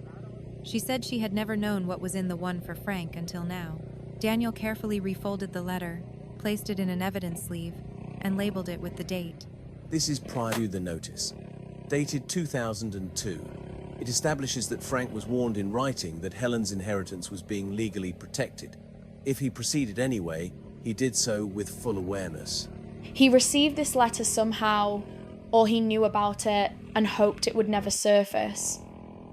She said she had never known what was in the one for Frank until now. Daniel carefully refolded the letter, placed it in an evidence sleeve, and labeled it with the date. This is prior to the notice. Dated 2002. It establishes that Frank was warned in writing that Helen's inheritance was being legally protected. If he proceeded anyway, he did so with full awareness. He received this letter somehow, or he knew about it and hoped it would never surface.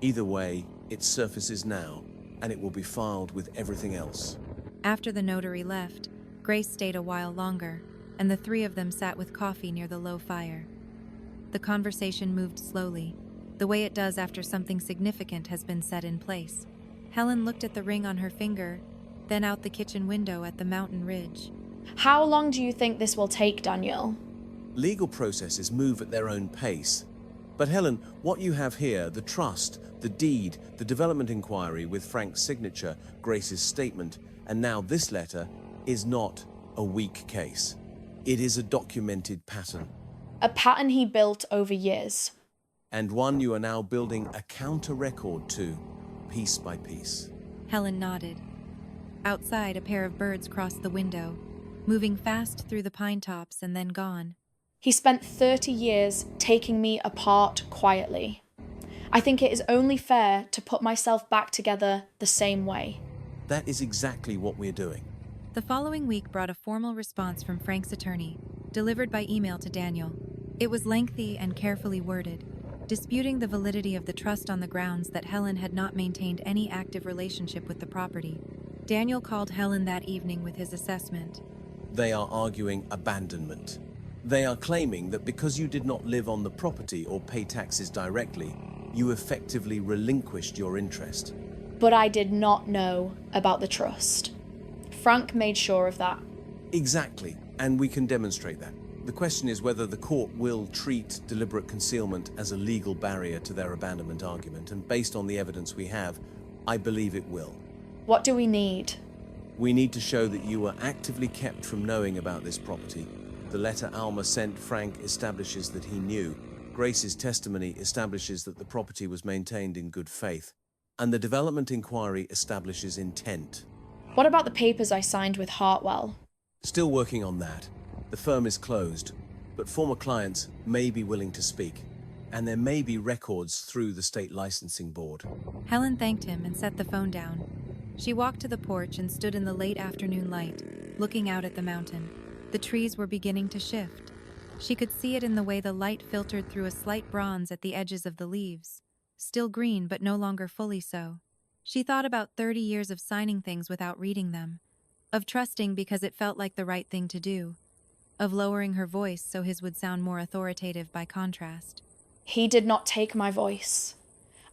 Either way, it surfaces now, and it will be filed with everything else. After the notary left, Grace stayed a while longer, and the 3 of them sat with coffee near the low fire. The conversation moved slowly, the way it does after something significant has been set in place. Helen looked at the ring on her finger, then out the kitchen window at the mountain ridge. How long do you think this will take, Daniel? Legal processes move at their own pace. But Helen, what you have here, the trust, the deed, the development inquiry with Frank's signature, Grace's statement, and now this letter, is not a weak case. It is a documented pattern. A pattern he built over years. And one you are now building a counter-record to, piece by piece. Helen nodded. Outside, a pair of birds crossed the window, moving fast through the pine tops and then gone. He spent 30 years taking me apart quietly. I think it is only fair to put myself back together the same way. That is exactly what we're doing. The following week brought a formal response from Frank's attorney, delivered by email to Daniel. It was lengthy and carefully worded, disputing the validity of the trust on the grounds that Helen had not maintained any active relationship with the property. Daniel called Helen that evening with his assessment. They are arguing abandonment. They are claiming that because you did not live on the property or pay taxes directly, you effectively relinquished your interest. But I did not know about the trust. Frank made sure of that. Exactly, and we can demonstrate that. The question is whether the court will treat deliberate concealment as a legal barrier to their abandonment argument, and based on the evidence we have, I believe it will. What do we need? We need to show that you were actively kept from knowing about this property. The letter Alma sent Frank establishes that he knew. Grace's testimony establishes that the property was maintained in good faith. And the development inquiry establishes intent. What about the papers I signed with Hartwell? Still working on that. The firm is closed, but former clients may be willing to speak. And there may be records through the state licensing board. Helen thanked him and set the phone down. She walked to the porch and stood in the late afternoon light, looking out at the mountain. The trees were beginning to shift. She could see it in the way the light filtered through a slight bronze at the edges of the leaves. Still green, but no longer fully so. She thought about 30 years of signing things without reading them, of trusting because it felt like the right thing to do, of lowering her voice so his would sound more authoritative by contrast. He did not take my voice.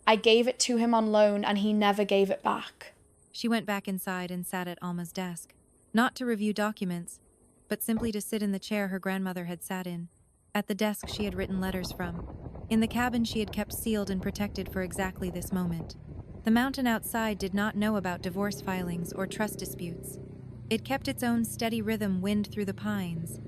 I gave it to him on loan and he never gave it back. She went back inside and sat at Alma's desk, not to review documents, but simply to sit in the chair her grandmother had sat in, at the desk she had written letters from, in the cabin she had kept sealed and protected for exactly this moment. The mountain outside did not know about divorce filings or trust disputes. It kept its own steady rhythm wind through the pines,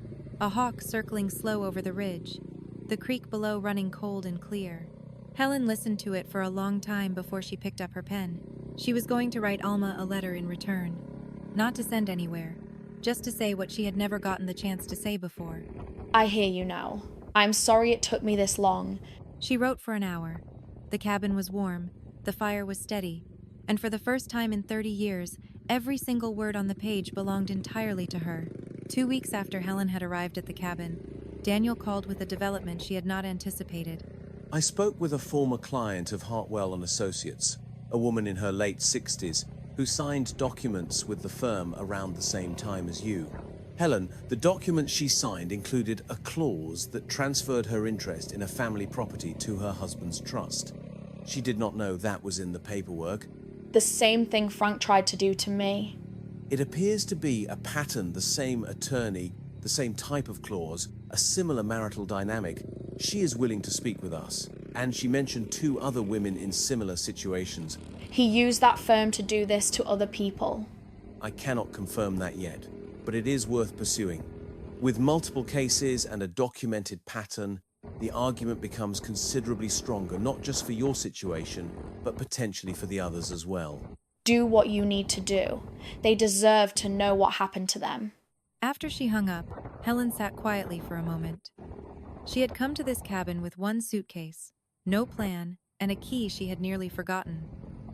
a hawk circling slow over the ridge, the creek below running cold and clear. Helen listened to it for a long time before she picked up her pen. She was going to write Alma a letter in return, not to send anywhere, just to say what she had never gotten the chance to say before. I hear you now. I'm sorry it took me this long. She wrote for an hour. The cabin was warm, the fire was steady, and for the first time in 30 years, every single word on the page belonged entirely to her. 2 weeks after Helen had arrived at the cabin, Daniel called with a development she had not anticipated. I spoke with a former client of Hartwell and Associates, a woman in her late 60s, who signed documents with the firm around the same time as you. Helen, the document she signed included a clause that transferred her interest in a family property to her husband's trust. She did not know that was in the paperwork. The same thing Frank tried to do to me. It appears to be a pattern, the same attorney, the same type of clause, a similar marital dynamic. She is willing to speak with us, and she mentioned 2 other women in similar situations. He used that firm to do this to other people. I cannot confirm that yet, but it is worth pursuing. With multiple cases and a documented pattern, the argument becomes considerably stronger, not just for your situation, but potentially for the others as well. Do what you need to do. They deserve to know what happened to them. After she hung up, Helen sat quietly for a moment. She had come to this cabin with 1 suitcase, no plan, and a key she had nearly forgotten.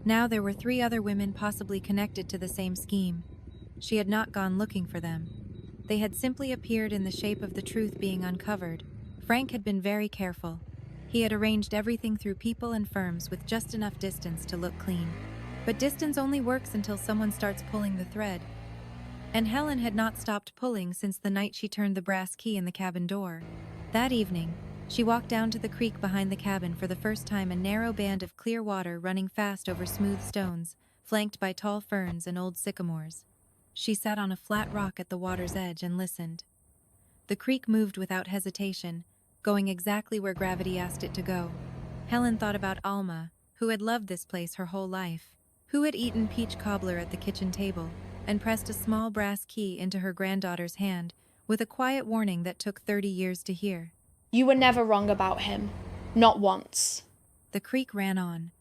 Now there were 3 other women possibly connected to the same scheme. She had not gone looking for them. They had simply appeared in the shape of the truth being uncovered. Frank had been very careful. He had arranged everything through people and firms with just enough distance to look clean. But distance only works until someone starts pulling the thread. And Helen had not stopped pulling since the night she turned the brass key in the cabin door. That evening, She walked down to the creek behind the cabin for the first time, a narrow band of clear water running fast over smooth stones, flanked by tall ferns and old sycamores. She sat on a flat rock at the water's edge and listened. The creek moved without hesitation, going exactly where gravity asked it to go. Helen thought about Alma, who had loved this place her whole life, who had eaten peach cobbler at the kitchen table, and pressed a small brass key into her granddaughter's hand, with a quiet warning that took 30 years to hear. You were never wrong about him. Not once. The creek ran on.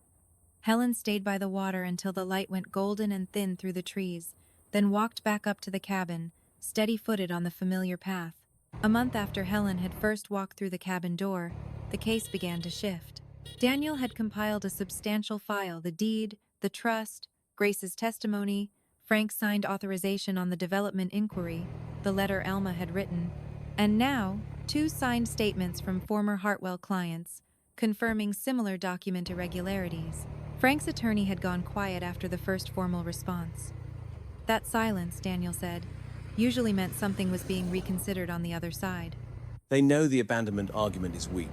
Helen stayed by the water until the light went golden and thin through the trees, then walked back up to the cabin, steady-footed on the familiar path. A month after Helen had first walked through the cabin door, the case began to shift. Daniel had compiled a substantial file: the deed, the trust, Grace's testimony, Frank's signed authorization on the development inquiry, the letter Alma had written, and now 2 signed statements from former Hartwell clients, confirming similar document irregularities. Frank's attorney had gone quiet after the first formal response. That silence, Daniel said, usually meant something was being reconsidered on the other side. They know the abandonment argument is weak,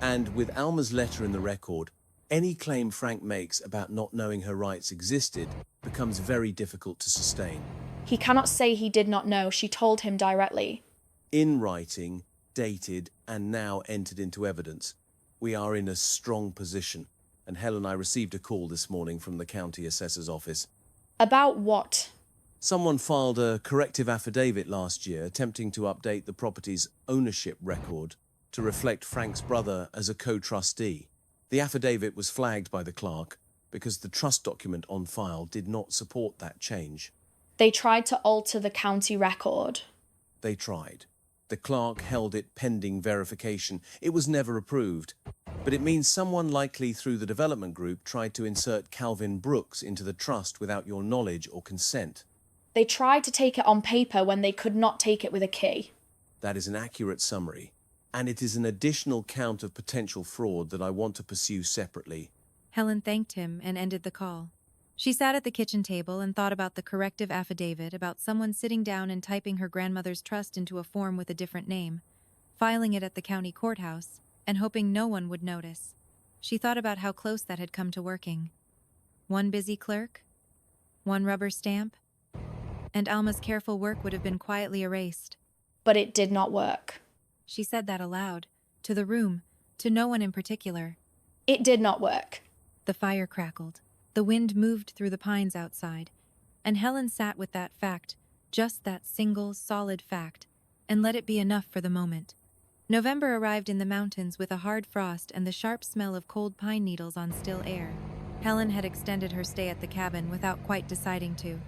and with Alma's letter in the record, any claim Frank makes about not knowing her rights existed becomes very difficult to sustain. He cannot say he did not know. She told him directly. In writing, dated, and now entered into evidence, we are in a strong position, and Helen and I received a call this morning from the county assessor's office. About what? Someone filed a corrective affidavit last year attempting to update the property's ownership record to reflect Frank's brother as a co-trustee. The affidavit was flagged by the clerk because the trust document on file did not support that change. They tried to alter the county record. They tried. The clerk held it pending verification. It was never approved. But it means someone, likely through the development group, tried to insert Calvin Brooks into the trust without your knowledge or consent. They tried to take it on paper when they could not take it with a key. That is an accurate summary, and it is an additional count of potential fraud that I want to pursue separately. Helen thanked him and ended the call. She sat at the kitchen table and thought about the corrective affidavit, about someone sitting down and typing her grandmother's trust into a form with a different name, filing it at the county courthouse, and hoping no one would notice. She thought about how close that had come to working. One busy clerk, one rubber stamp, and Alma's careful work would have been quietly erased. But it did not work. She said that aloud, to the room, to no one in particular. It did not work. The fire crackled. The wind moved through the pines outside, and Helen sat with that fact, just that single, solid fact, and let it be enough for the moment. November arrived in the mountains with a hard frost and the sharp smell of cold pine needles on still air. Helen had extended her stay at the cabin without quite deciding to.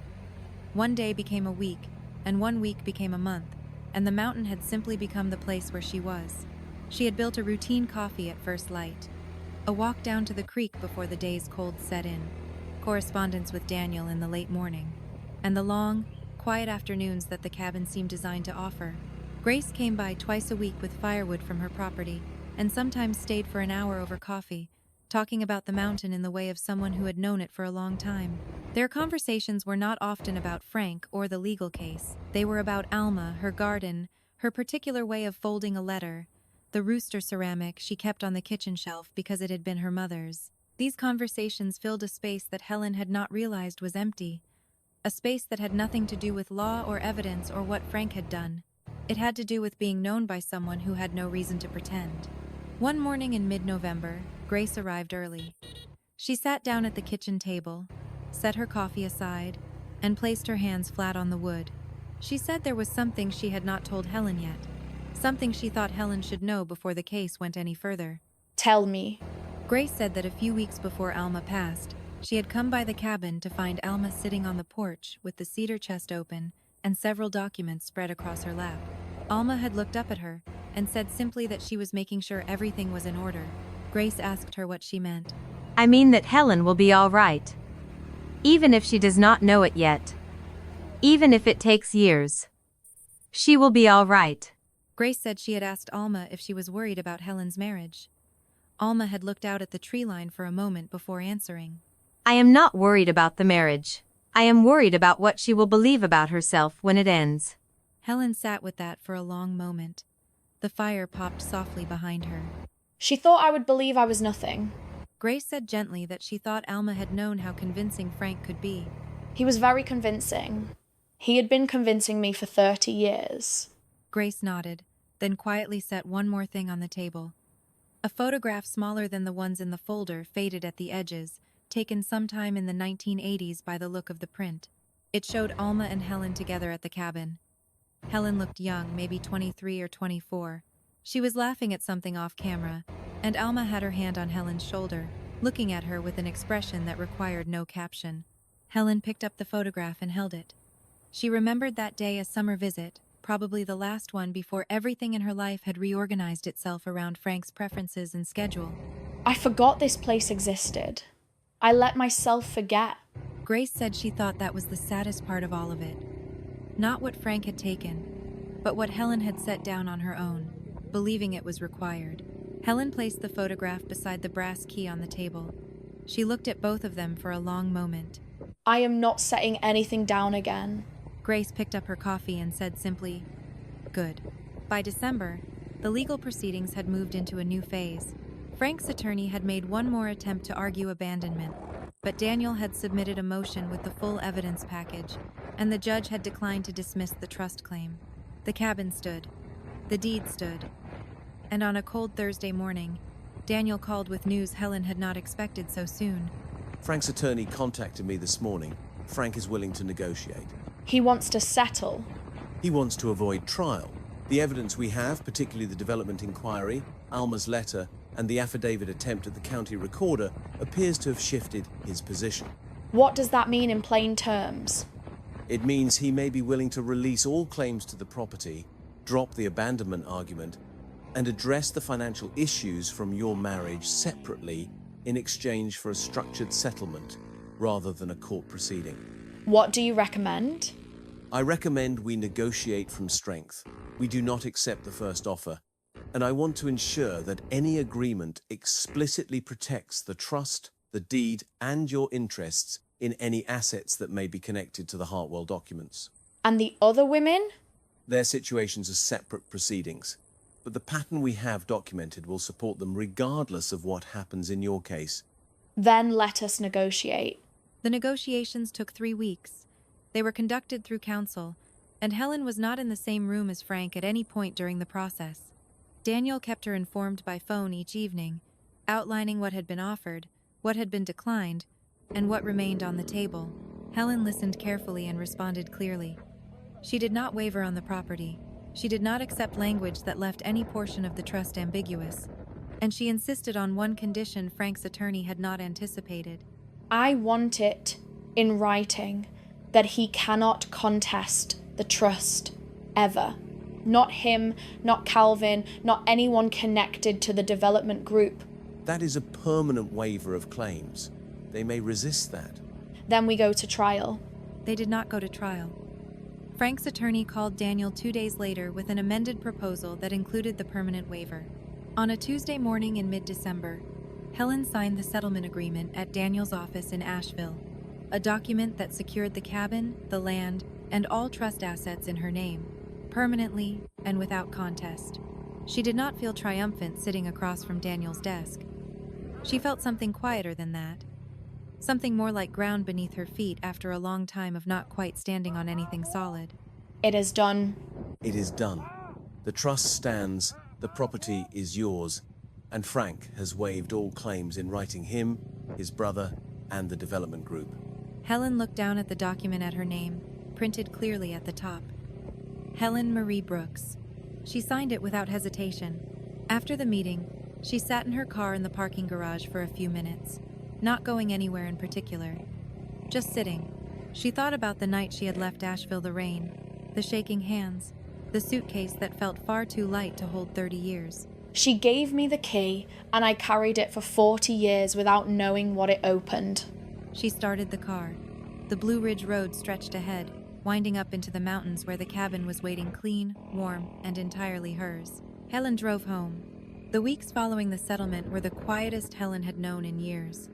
One day became a week, and 1 week became a month, and the mountain had simply become the place where she was. She had built a routine coffee at first light, a walk down to the creek before the day's cold set in, correspondence with Daniel in the late morning, and the long, quiet afternoons that the cabin seemed designed to offer. Grace came by twice a week with firewood from her property, and sometimes stayed for an hour over coffee, talking about the mountain in the way of someone who had known it for a long time. Their conversations were not often about Frank or the legal case. They were about Alma, her garden, her particular way of folding a letter, the rooster ceramic she kept on the kitchen shelf because it had been her mother's. These conversations filled a space that Helen had not realized was empty, a space that had nothing to do with law or evidence or what Frank had done. It had to do with being known by someone who had no reason to pretend. One morning in mid-November, Grace arrived early. She sat down at the kitchen table, set her coffee aside, and placed her hands flat on the wood. She said there was something she had not told Helen yet, something she thought Helen should know before the case went any further. Tell me. Grace said that a few weeks before Alma passed, she had come by the cabin to find Alma sitting on the porch with the cedar chest open and several documents spread across her lap. Alma had looked up at her and said simply that she was making sure everything was in order. Grace asked her what she meant. I mean that Helen will be all right. Even if she does not know it yet. Even if it takes years. She will be all right. Grace said she had asked Alma if she was worried about Helen's marriage. Alma had looked out at the tree line for a moment before answering. I am not worried about the marriage. I am worried about what she will believe about herself when it ends. Helen sat with that for a long moment. The fire popped softly behind her. She thought I would believe I was nothing. Grace said gently that she thought Alma had known how convincing Frank could be. He was very convincing. He had been convincing me for 30 years. Grace nodded, then quietly set one more thing on the table. A photograph smaller than the ones in the folder, faded at the edges, taken sometime in the 1980s by the look of the print. It showed Alma and Helen together at the cabin. Helen looked young, maybe 23 or 24. She was laughing at something off camera, and Alma had her hand on Helen's shoulder, looking at her with an expression that required no caption. Helen picked up the photograph and held it. She remembered that day, a summer visit, probably the last one before everything in her life had reorganized itself around Frank's preferences and schedule. I forgot this place existed. I let myself forget. Grace said she thought that was the saddest part of all of it. Not what Frank had taken, but what Helen had set down on her own, believing it was required. Helen placed the photograph beside the brass key on the table. She looked at both of them for a long moment. I am not setting anything down again. Grace picked up her coffee and said simply, "Good." By December, the legal proceedings had moved into a new phase. Frank's attorney had made one more attempt to argue abandonment, but Daniel had submitted a motion with the full evidence package, and the judge had declined to dismiss the trust claim. The cabin stood. The deed stood. And on a cold Thursday morning, Daniel called with news Helen had not expected so soon. Frank's attorney contacted me this morning. Frank is willing to negotiate. He wants to settle. He wants to avoid trial. The evidence we have, particularly the development inquiry, Alma's letter, and the affidavit attempt at the county recorder, appears to have shifted his position. What does that mean in plain terms? It means he may be willing to release all claims to the property, drop the abandonment argument, and address the financial issues from your marriage separately in exchange for a structured settlement rather than a court proceeding. What do you recommend? I recommend we negotiate from strength. We do not accept the first offer, and I want to ensure that any agreement explicitly protects the trust, the deed, and your interests in any assets that may be connected to the Hartwell documents. And the other women? Their situations are separate proceedings, but the pattern we have documented will support them regardless of what happens in your case. Then let us negotiate. The negotiations took 3 weeks. They were conducted through counsel, and Helen was not in the same room as Frank at any point during the process. Daniel kept her informed by phone each evening, outlining what had been offered, what had been declined, and what remained on the table. Helen listened carefully and responded clearly. She did not waver on the property. She did not accept language that left any portion of the trust ambiguous, and she insisted on one condition Frank's attorney had not anticipated. I want it in writing that he cannot contest the trust, ever. Not him, not Calvin, not anyone connected to the development group. That is a permanent waiver of claims. They may resist that. Then we go to trial. They did not go to trial. Frank's attorney called Daniel 2 days later with an amended proposal that included the permanent waiver. On a Tuesday morning in mid-December, Helen signed the settlement agreement at Daniel's office in Asheville, a document that secured the cabin, the land, and all trust assets in her name, permanently and without contest. She did not feel triumphant sitting across from Daniel's desk. She felt something quieter than that, something more like ground beneath her feet after a long time of not quite standing on anything solid. It is done. It is done. The trust stands, the property is yours, and Frank has waived all claims in writing him, his brother, and the development group. Helen looked down at the document at her name, printed clearly at the top. Helen Marie Brooks. She signed it without hesitation. After the meeting, she sat in her car in the parking garage for a few minutes, not going anywhere in particular. Just sitting. She thought about the night she had left Asheville, the rain, the shaking hands, the suitcase that felt far too light to hold 30 years. She gave me the key, and I carried it for 40 years without knowing what it opened. She started the car. The Blue Ridge Road stretched ahead, winding up into the mountains where the cabin was waiting clean, warm, and entirely hers. Helen drove home. The weeks following the settlement were the quietest Helen had known in years,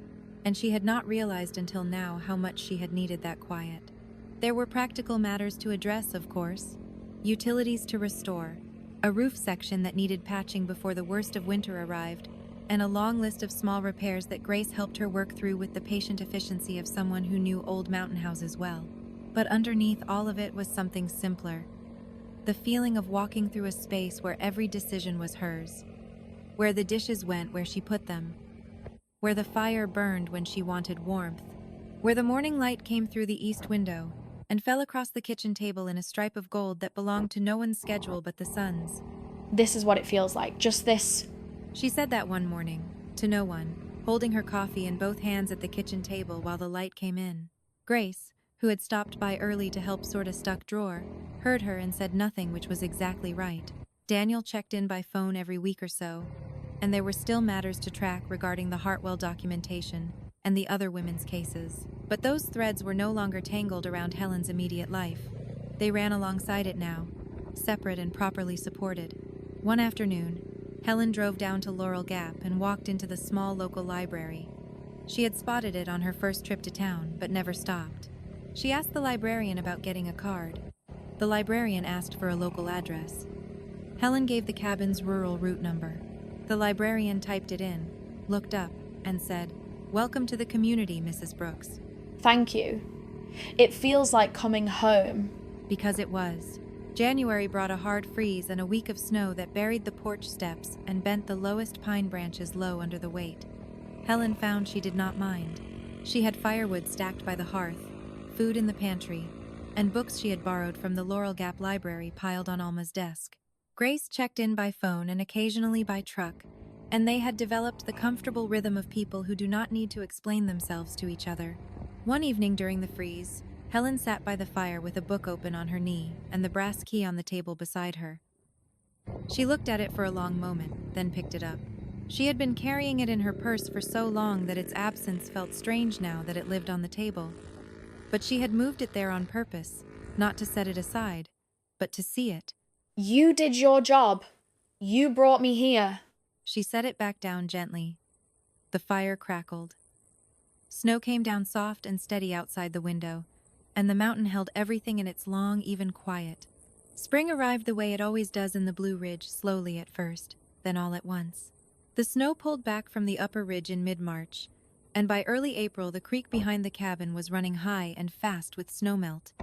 and she had not realized until now how much she had needed that quiet. There were practical matters to address, of course, utilities to restore, a roof section that needed patching before the worst of winter arrived, and a long list of small repairs that Grace helped her work through with the patient efficiency of someone who knew old mountain houses well. But underneath all of it was something simpler. The feeling of walking through a space where every decision was hers, where the dishes went where she put them, where the fire burned when she wanted warmth, where the morning light came through the east window and fell across the kitchen table in a stripe of gold that belonged to no one's schedule but the sun's. This is what it feels like, just this. She said that one morning, to no one, holding her coffee in both hands at the kitchen table while the light came in. Grace, who had stopped by early to help sort a stuck drawer, heard her and said nothing, which was exactly right. Daniel checked in by phone every week or so, and there were still matters to track regarding the Hartwell documentation and the other women's cases. But those threads were no longer tangled around Helen's immediate life. They ran alongside it now, separate and properly supported. One afternoon, Helen drove down to Laurel Gap and walked into the small local library. She had spotted it on her first trip to town, but never stopped. She asked the librarian about getting a card. The librarian asked for a local address. Helen gave the cabin's rural route number. The librarian typed it in, looked up, and said, "Welcome to the community, Mrs. Brooks." Thank you. It feels like coming home. Because it was. January brought a hard freeze and a week of snow that buried the porch steps and bent the lowest pine branches low under the weight. Helen found she did not mind. She had firewood stacked by the hearth, food in the pantry, and books she had borrowed from the Laurel Gap Library piled on Alma's desk. Grace checked in by phone and occasionally by truck, and they had developed the comfortable rhythm of people who do not need to explain themselves to each other. One evening during the freeze, Helen sat by the fire with a book open on her knee and the brass key on the table beside her. She looked at it for a long moment, then picked it up. She had been carrying it in her purse for so long that its absence felt strange now that it lived on the table. But she had moved it there on purpose, not to set it aside, but to see it. You did your job. You brought me here. She set it back down gently. The fire crackled. Snow came down soft and steady outside the window, and the mountain held everything in its long, even quiet. Spring arrived the way it always does in the Blue Ridge, slowly at first, then all at once. The snow pulled back from the upper ridge in mid-March, and by early April the creek behind the cabin was running high and fast with snowmelt.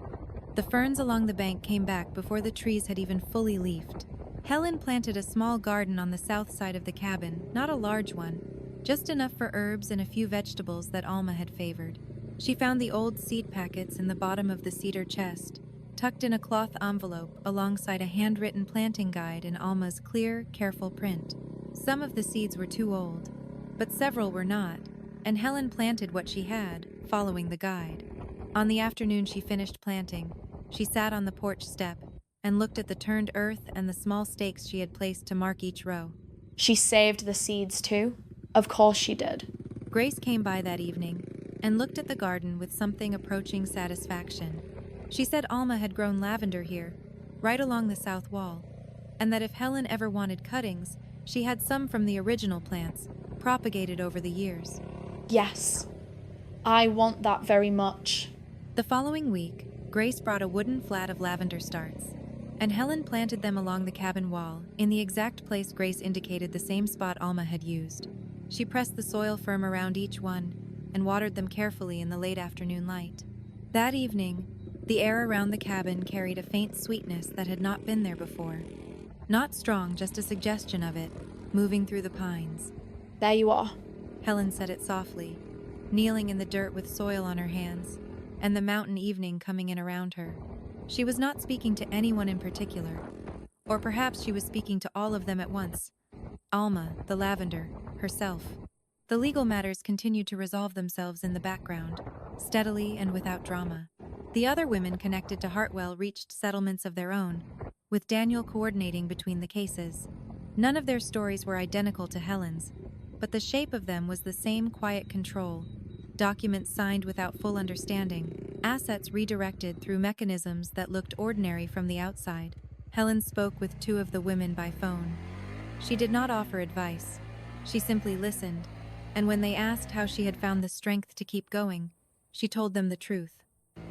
The ferns along the bank came back before the trees had even fully leafed. Helen planted a small garden on the south side of the cabin, not a large one, just enough for herbs and a few vegetables that Alma had favored. She found the old seed packets in the bottom of the cedar chest, tucked in a cloth envelope alongside a handwritten planting guide in Alma's clear, careful print. Some of the seeds were too old, but several were not, and Helen planted what she had, following the guide. On the afternoon she finished planting, she sat on the porch step and looked at the turned earth and the small stakes she had placed to mark each row. She saved the seeds too? Of course she did. Grace came by that evening and looked at the garden with something approaching satisfaction. She said Alma had grown lavender here, right along the south wall, and that if Helen ever wanted cuttings, she had some from the original plants, propagated over the years. Yes, I want that very much. The following week, Grace brought a wooden flat of lavender starts, and Helen planted them along the cabin wall, in the exact place Grace indicated, the same spot Alma had used. She pressed the soil firm around each one and watered them carefully in the late afternoon light. That evening, the air around the cabin carried a faint sweetness that had not been there before. Not strong, just a suggestion of it, moving through the pines. There you are. Helen said it softly, kneeling in the dirt with soil on her hands, and the mountain evening coming in around her. She was not speaking to anyone in particular, or perhaps she was speaking to all of them at once. Alma, the lavender, herself. The legal matters continued to resolve themselves in the background, steadily and without drama. The other women connected to Hartwell reached settlements of their own, with Daniel coordinating between the cases. None of their stories were identical to Helen's, but the shape of them was the same: quiet control, documents signed without full understanding, assets redirected through mechanisms that looked ordinary from the outside. Helen spoke with two of the women by phone. She did not offer advice. She simply listened, and when they asked how she had found the strength to keep going, she told them the truth.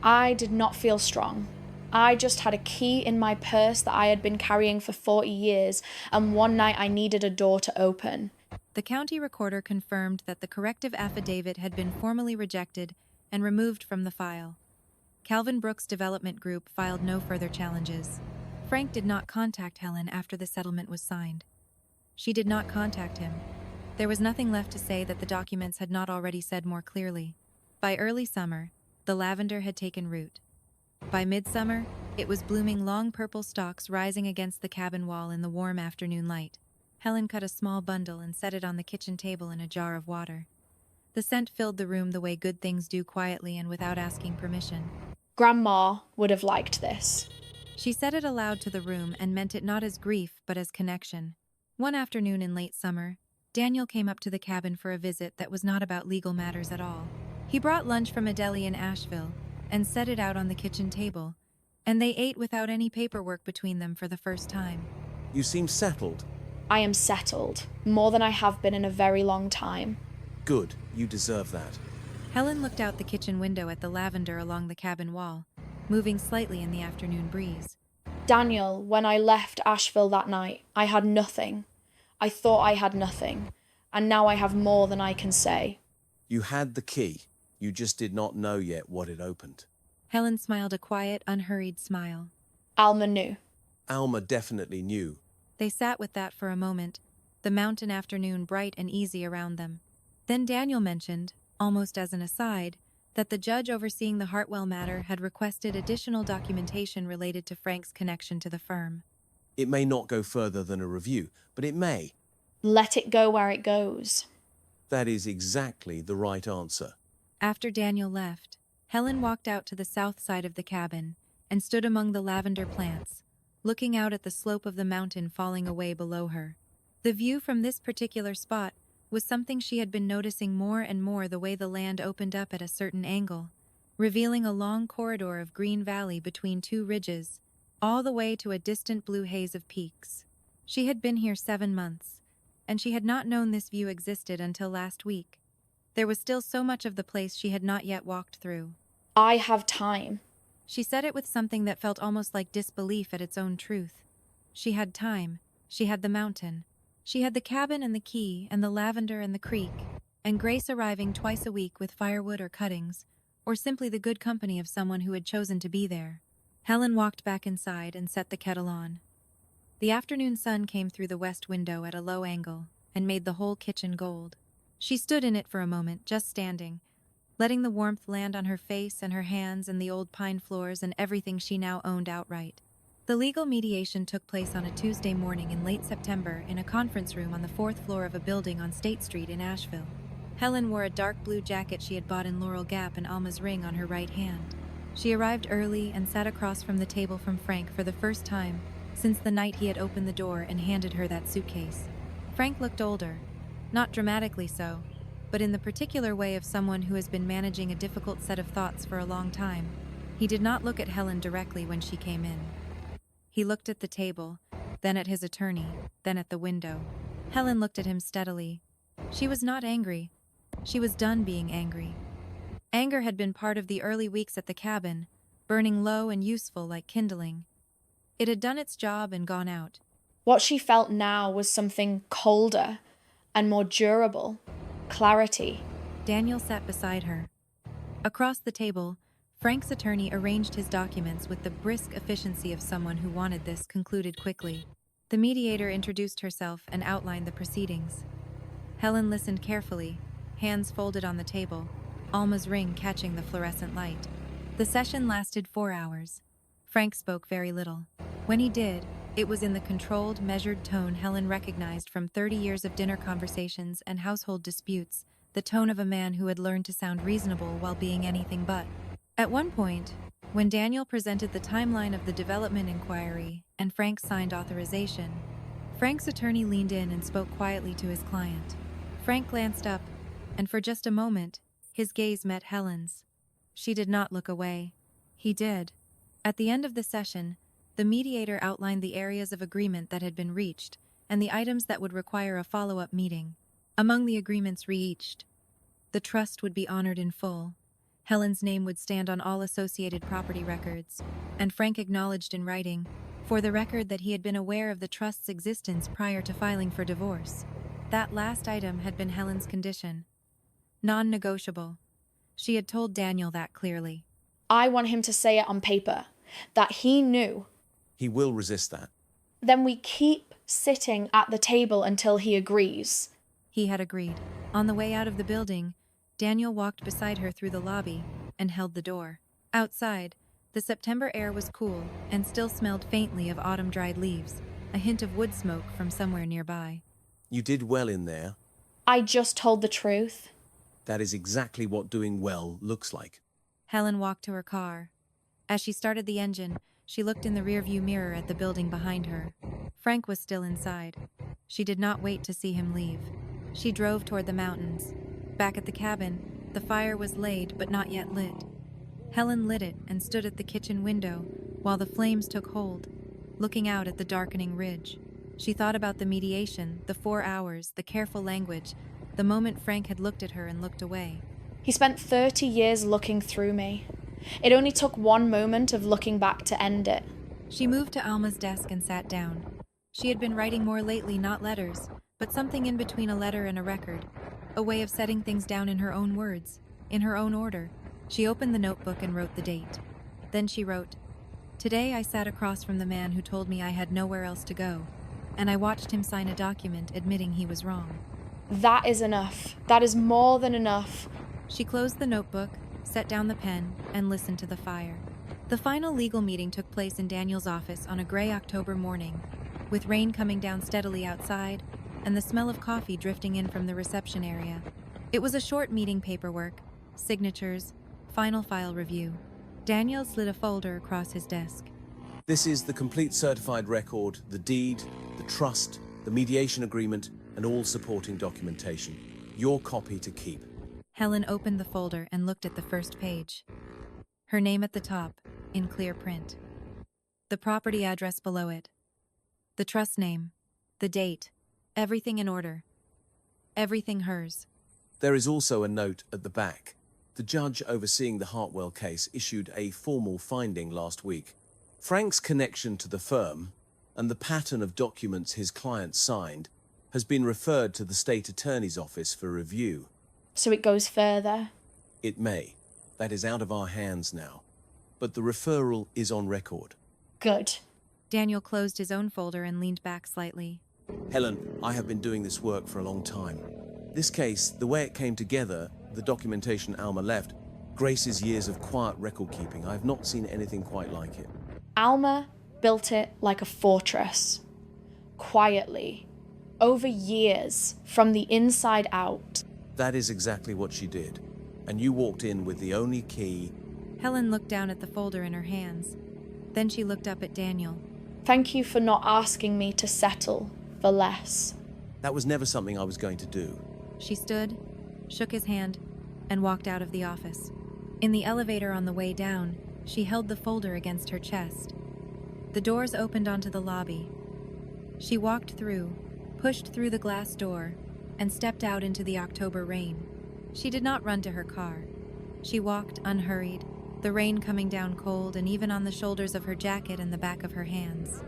I did not feel strong. I just had a key in my purse that I had been carrying for 40 years, and one night I needed a door to open. The county recorder confirmed that the corrective affidavit had been formally rejected and removed from the file. Calvin Brooks Development Group filed no further challenges. Frank did not contact Helen after the settlement was signed. She did not contact him. There was nothing left to say that the documents had not already said more clearly. By early summer, the lavender had taken root. By midsummer, it was blooming long purple stalks rising against the cabin wall in the warm afternoon light. Helen cut a small bundle and set it on the kitchen table in a jar of water. The scent filled the room the way good things do, quietly and without asking permission. Grandma would have liked this. She said it aloud to the room and meant it not as grief but as connection. One afternoon in late summer, Daniel came up to the cabin for a visit that was not about legal matters at all. He brought lunch from a deli in Asheville and set it out on the kitchen table, and they ate without any paperwork between them for the first time. You seem settled. I am settled, more than I have been in a very long time. Good, you deserve that. Helen looked out the kitchen window at the lavender along the cabin wall, moving slightly in the afternoon breeze. Daniel, when I left Asheville that night, I had nothing. I thought I had nothing, and now I have more than I can say. You had the key. You just did not know yet what it opened. Helen smiled a quiet, unhurried smile. Alma knew. Alma definitely knew. They sat with that for a moment, the mountain afternoon bright and easy around them. Then Daniel mentioned, almost as an aside, that the judge overseeing the Hartwell matter had requested additional documentation related to Frank's connection to the firm. It may not go further than a review, but it may. Let it go where it goes. That is exactly the right answer. After Daniel left, Helen walked out to the south side of the cabin and stood among the lavender plants, looking out at the slope of the mountain falling away below her. The view from this particular spot was something she had been noticing more and more, the way the land opened up at a certain angle, revealing a long corridor of green valley between two ridges, all the way to a distant blue haze of peaks. She had been here 7 months, and she had not known this view existed until last week. There was still so much of the place she had not yet walked through. I have time. She said it with something that felt almost like disbelief at its own truth. She had time. She had the mountain. She had the cabin and the key and the lavender and the creek, and Grace arriving twice a week with firewood or cuttings, or simply the good company of someone who had chosen to be there. Helen walked back inside and set the kettle on. The afternoon sun came through the west window at a low angle and made the whole kitchen gold. She stood in it for a moment, just standing, letting the warmth land on her face and her hands and the old pine floors and everything she now owned outright. The legal mediation took place on a Tuesday morning in late September in a conference room on the 4th floor of a building on State Street in Asheville. Helen wore a dark blue jacket she had bought in Laurel Gap and Alma's ring on her right hand. She arrived early and sat across from the table from Frank for the first time since the night he had opened the door and handed her that suitcase. Frank looked older, not dramatically so, but in the particular way of someone who has been managing a difficult set of thoughts for a long time. He did not look at Helen directly when she came in. He looked at the table, then at his attorney, then at the window. Helen looked at him steadily. She was not angry. She was done being angry. Anger had been part of the early weeks at the cabin, burning low and useful like kindling. It had done its job and gone out. What she felt now was something colder and more durable. Clarity. Daniel sat beside her. Across the table, Frank's attorney arranged his documents with the brisk efficiency of someone who wanted this concluded quickly. The mediator introduced herself and outlined the proceedings. Helen listened carefully, hands folded on the table, Alma's ring catching the fluorescent light. The session lasted 4 hours. Frank spoke very little. When he did, it was in the controlled, measured tone Helen recognized from 30 years of dinner conversations and household disputes, the tone of a man who had learned to sound reasonable while being anything but. At one point, when Daniel presented the timeline of the development inquiry and Frank signed authorization, Frank's attorney leaned in and spoke quietly to his client. Frank glanced up, and for just a moment, his gaze met Helen's. She did not look away. He did. At the end of the session, the mediator outlined the areas of agreement that had been reached and the items that would require a follow-up meeting. Among the agreements reached, the trust would be honored in full. Helen's name would stand on all associated property records, and Frank acknowledged in writing, for the record, that he had been aware of the trust's existence prior to filing for divorce. That last item had been Helen's condition. Non-negotiable. She had told Daniel that clearly. I want him to say it on paper, that he knew. He will resist that. Then we keep sitting at the table until he agrees. He had agreed. On the way out of the building, Daniel walked beside her through the lobby and held the door. Outside, the September air was cool and still smelled faintly of autumn-dried leaves, a hint of wood smoke from somewhere nearby. You did well in there. I just told the truth. That is exactly what doing well looks like. Helen walked to her car. As she started the engine, she looked in the rearview mirror at the building behind her. Frank was still inside. She did not wait to see him leave. She drove toward the mountains. Back at the cabin, the fire was laid but not yet lit. Helen lit it and stood at the kitchen window while the flames took hold, looking out at the darkening ridge. She thought about the mediation, the 4 hours, the careful language, the moment Frank had looked at her and looked away. He spent 30 years looking through me. It only took one moment of looking back to end it. She moved to Alma's desk and sat down. She had been writing more lately, not letters, but something in between a letter and a record, a way of setting things down in her own words, in her own order. She opened the notebook and wrote the date. Then she wrote, "Today I sat across from the man who told me I had nowhere else to go, and I watched him sign a document admitting he was wrong." That is enough. That is more than enough. She closed the notebook, set down the pen, and listened to the fire. The final legal meeting took place in Daniel's office on a gray October morning, with rain coming down steadily outside and the smell of coffee drifting in from the reception area. It was a short meeting: paperwork, signatures, final file review. Daniel slid a folder across his desk. This is the complete certified record, the deed, the trust, the mediation agreement, and all supporting documentation. Your copy to keep. Helen opened the folder and looked at the first page. Her name at the top, in clear print. The property address below it. The trust name. The date. Everything in order. Everything hers. There is also a note at the back. The judge overseeing the Hartwell case issued a formal finding last week. Frank's connection to the firm and the pattern of documents his client signed has been referred to the state attorney's office for review. So it goes further. It may. That is out of our hands now. But the referral is on record. Good. Daniel closed his own folder and leaned back slightly. Helen, I have been doing this work for a long time. This case, the way it came together, the documentation Alma left, graces years of quiet record keeping. I have not seen anything quite like it. Alma built it like a fortress. Quietly. Over years, from the inside out. That is exactly what she did. And you walked in with the only key. Helen looked down at the folder in her hands. Then she looked up at Daniel. Thank you for not asking me to settle for less. That was never something I was going to do. She stood, shook his hand, and walked out of the office. In the elevator on the way down, she held the folder against her chest. The doors opened onto the lobby. She walked through, pushed through the glass door, and stepped out into the October rain. She did not run to her car. She walked unhurried, the rain coming down cold and even on the shoulders of her jacket and the back of her hands.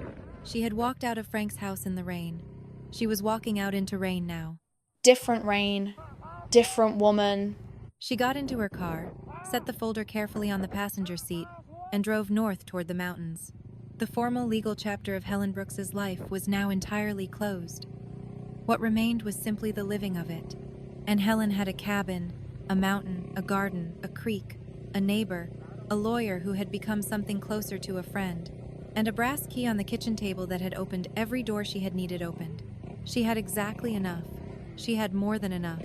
She had walked out of Frank's house in the rain. She was walking out into rain now. Different rain, different woman. She got into her car, set the folder carefully on the passenger seat, and drove north toward the mountains. The formal legal chapter of Helen Brooks's life was now entirely closed. What remained was simply the living of it. And Helen had a cabin, a mountain, a garden, a creek, a neighbor, a lawyer who had become something closer to a friend, and a brass key on the kitchen table that had opened every door she had needed opened. She had exactly enough. She had more than enough.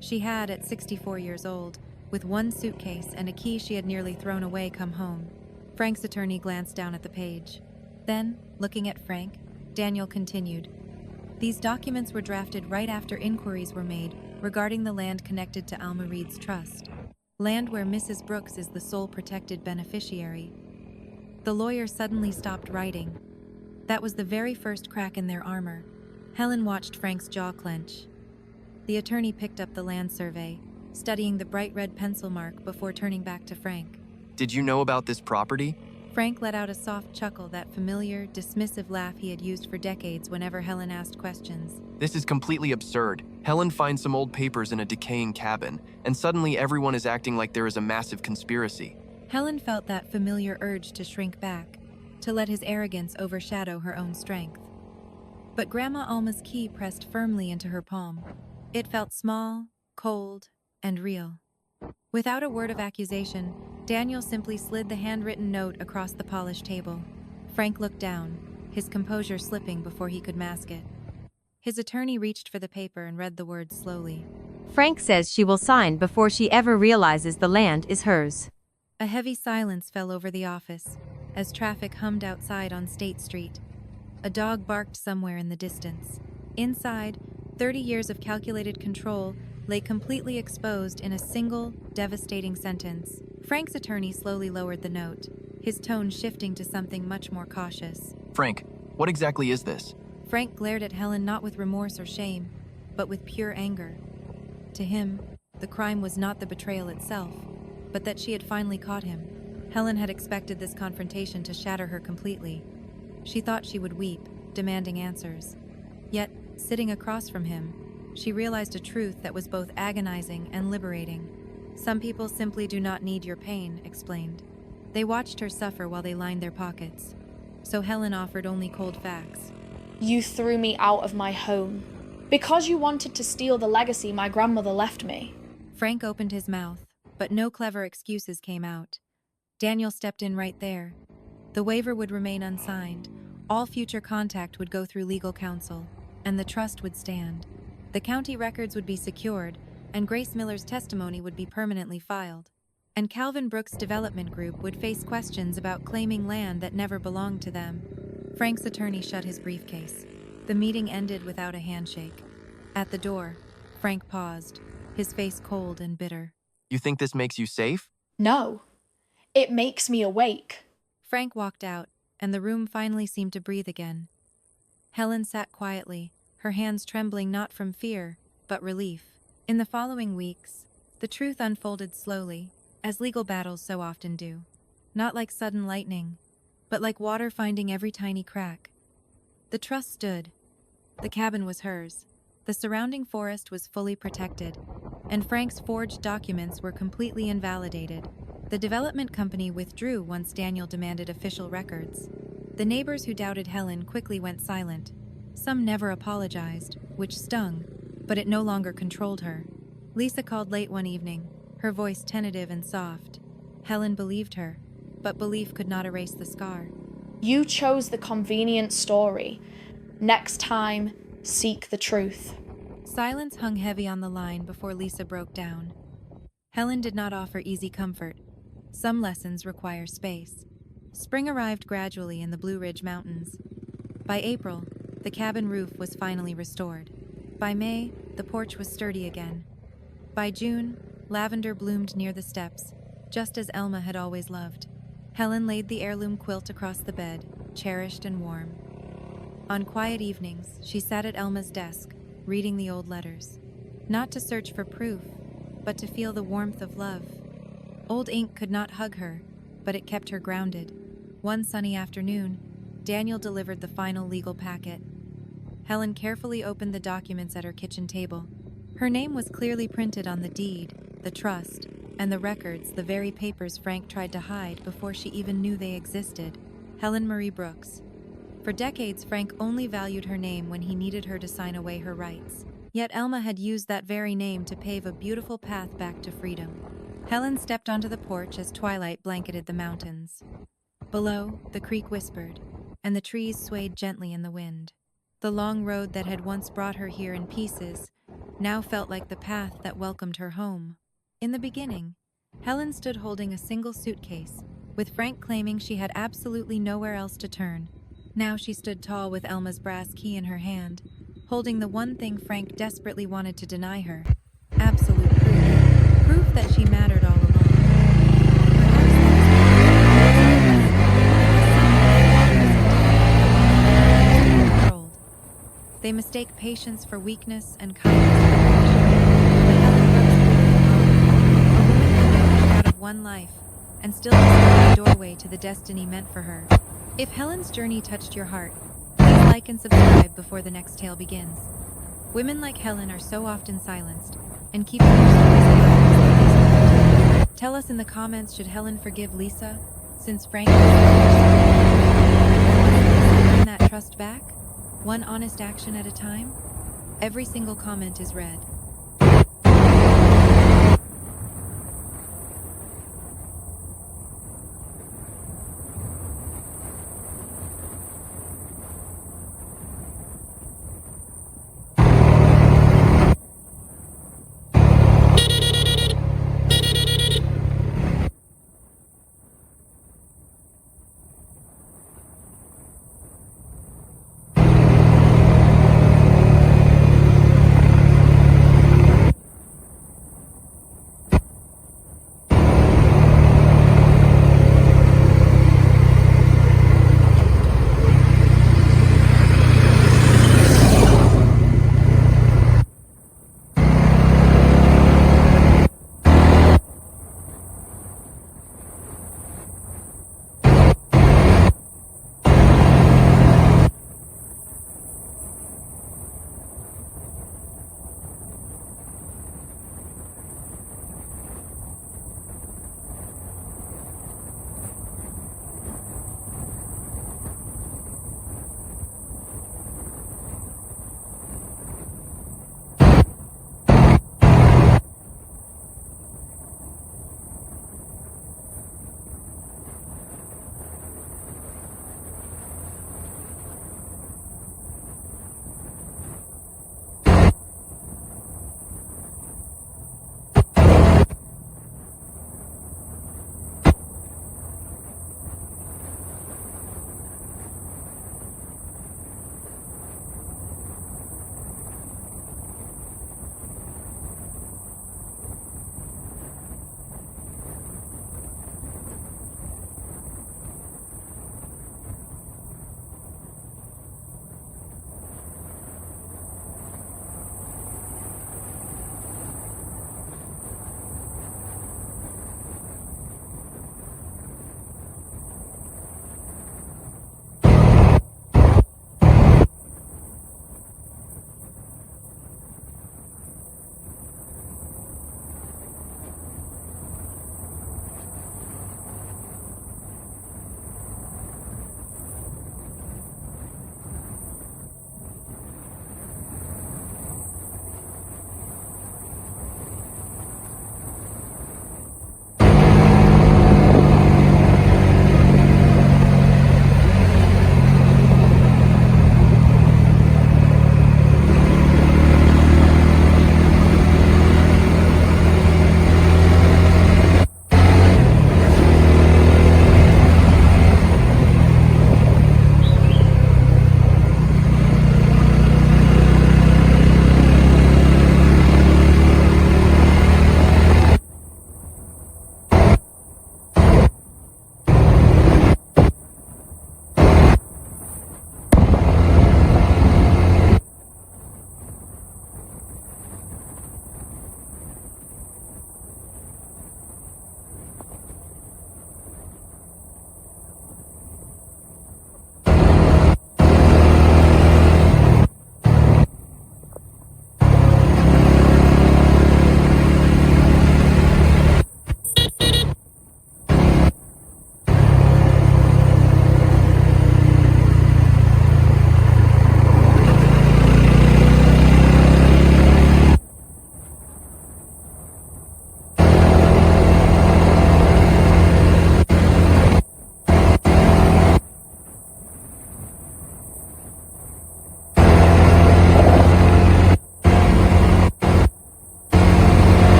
She had, at 64 years old, with one suitcase and a key she had nearly thrown away, come home. Frank's attorney glanced down at the page. Then, looking at Frank, Daniel continued. These documents were drafted right after inquiries were made regarding the land connected to Alma Reed's trust. Land where Mrs. Brooks is the sole protected beneficiary. The lawyer suddenly stopped writing. That was the very first crack in their armor. Helen watched Frank's jaw clench. The attorney picked up the land survey, studying the bright red pencil mark before turning back to Frank. Did you know about this property? Frank let out a soft chuckle, that familiar, dismissive laugh he had used for decades whenever Helen asked questions. This is completely absurd. Helen finds some old papers in a decaying cabin, and suddenly everyone is acting like there is a massive conspiracy. Helen felt that familiar urge to shrink back, to let his arrogance overshadow her own strength. But Grandma Alma's key pressed firmly into her palm. It felt small, cold, and real. Without a word of accusation, Daniel simply slid the handwritten note across the polished table. Frank looked down, his composure slipping before he could mask it. His attorney reached for the paper and read the words slowly. Frank says she will sign before she ever realizes the land is hers. A heavy silence fell over the office as traffic hummed outside on State Street. A dog barked somewhere in the distance. Inside, 30 years of calculated control lay completely exposed in a single, devastating sentence. Frank's attorney slowly lowered the note, his tone shifting to something much more cautious. Frank, what exactly is this? Frank glared at Helen not with remorse or shame, but with pure anger. To him, the crime was not the betrayal itself, but that she had finally caught him. Helen had expected this confrontation to shatter her completely. She thought she would weep, demanding answers. Yet, sitting across from him, she realized a truth that was both agonizing and liberating. Some people simply do not need your pain, explained. They watched her suffer while they lined their pockets. So Helen offered only cold facts. You threw me out of my home because you wanted to steal the legacy my grandmother left me. Frank opened his mouth, but no clever excuses came out. Daniel stepped in right there. The waiver would remain unsigned. All future contact would go through legal counsel, and the trust would stand. The county records would be secured, and Grace Miller's testimony would be permanently filed. And Calvin Brooks' development group would face questions about claiming land that never belonged to them. Frank's attorney shut his briefcase. The meeting ended without a handshake. At the door, Frank paused, his face cold and bitter. You think this makes you safe? No, it makes me awake. Frank walked out, and the room finally seemed to breathe again. Helen sat quietly, her hands trembling not from fear, but relief. In the following weeks, the truth unfolded slowly, as legal battles so often do. Not like sudden lightning, but like water finding every tiny crack. The trust stood. The cabin was hers. The surrounding forest was fully protected, and Frank's forged documents were completely invalidated. The development company withdrew once Daniel demanded official records. The neighbors who doubted Helen quickly went silent. Some never apologized, which stung, but it no longer controlled her. Lisa called late one evening, her voice tentative and soft. Helen believed her, but belief could not erase the scar. You chose the convenient story. Next time, seek the truth. Silence hung heavy on the line before Lisa broke down. Helen did not offer easy comfort. Some lessons require space. Spring arrived gradually in the Blue Ridge Mountains. By April, the cabin roof was finally restored. By May, the porch was sturdy again. By June, lavender bloomed near the steps, just as Alma had always loved. Helen laid the heirloom quilt across the bed, cherished and warm. On quiet evenings, she sat at Alma's desk, reading the old letters. Not to search for proof, but to feel the warmth of love. Old ink could not hug her, but it kept her grounded. One sunny afternoon, Daniel delivered the final legal packet. Helen carefully opened the documents at her kitchen table. Her name was clearly printed on the deed, the trust, and the records, the very papers Frank tried to hide before she even knew they existed. Helen Marie Brooks. For decades, Frank only valued her name when he needed her to sign away her rights. Yet Alma had used that very name to pave a beautiful path back to freedom. Helen stepped onto the porch as twilight blanketed the mountains. Below, the creek whispered, and the trees swayed gently in the wind. The long road that had once brought her here in pieces now felt like the path that welcomed her home. In the beginning, Helen stood holding a single suitcase, with Frank claiming she had absolutely nowhere else to turn. Now she stood tall with Alma's brass key in her hand, holding the one thing Frank desperately wanted to deny her: absolute proof. Proof that she mattered all along. They mistake patience for weakness and kindness for punishment. But Helen Brooks one life, and still discover the doorway to the destiny meant for her. If Helen's journey touched your heart, please like and subscribe before the next tale begins. Women like Helen are so often silenced, and keeping their stories alive is the least of it. Tell us in the comments, should Helen forgive Lisa, since Frank was earn that trust back? One honest action at a time? Every single comment is read.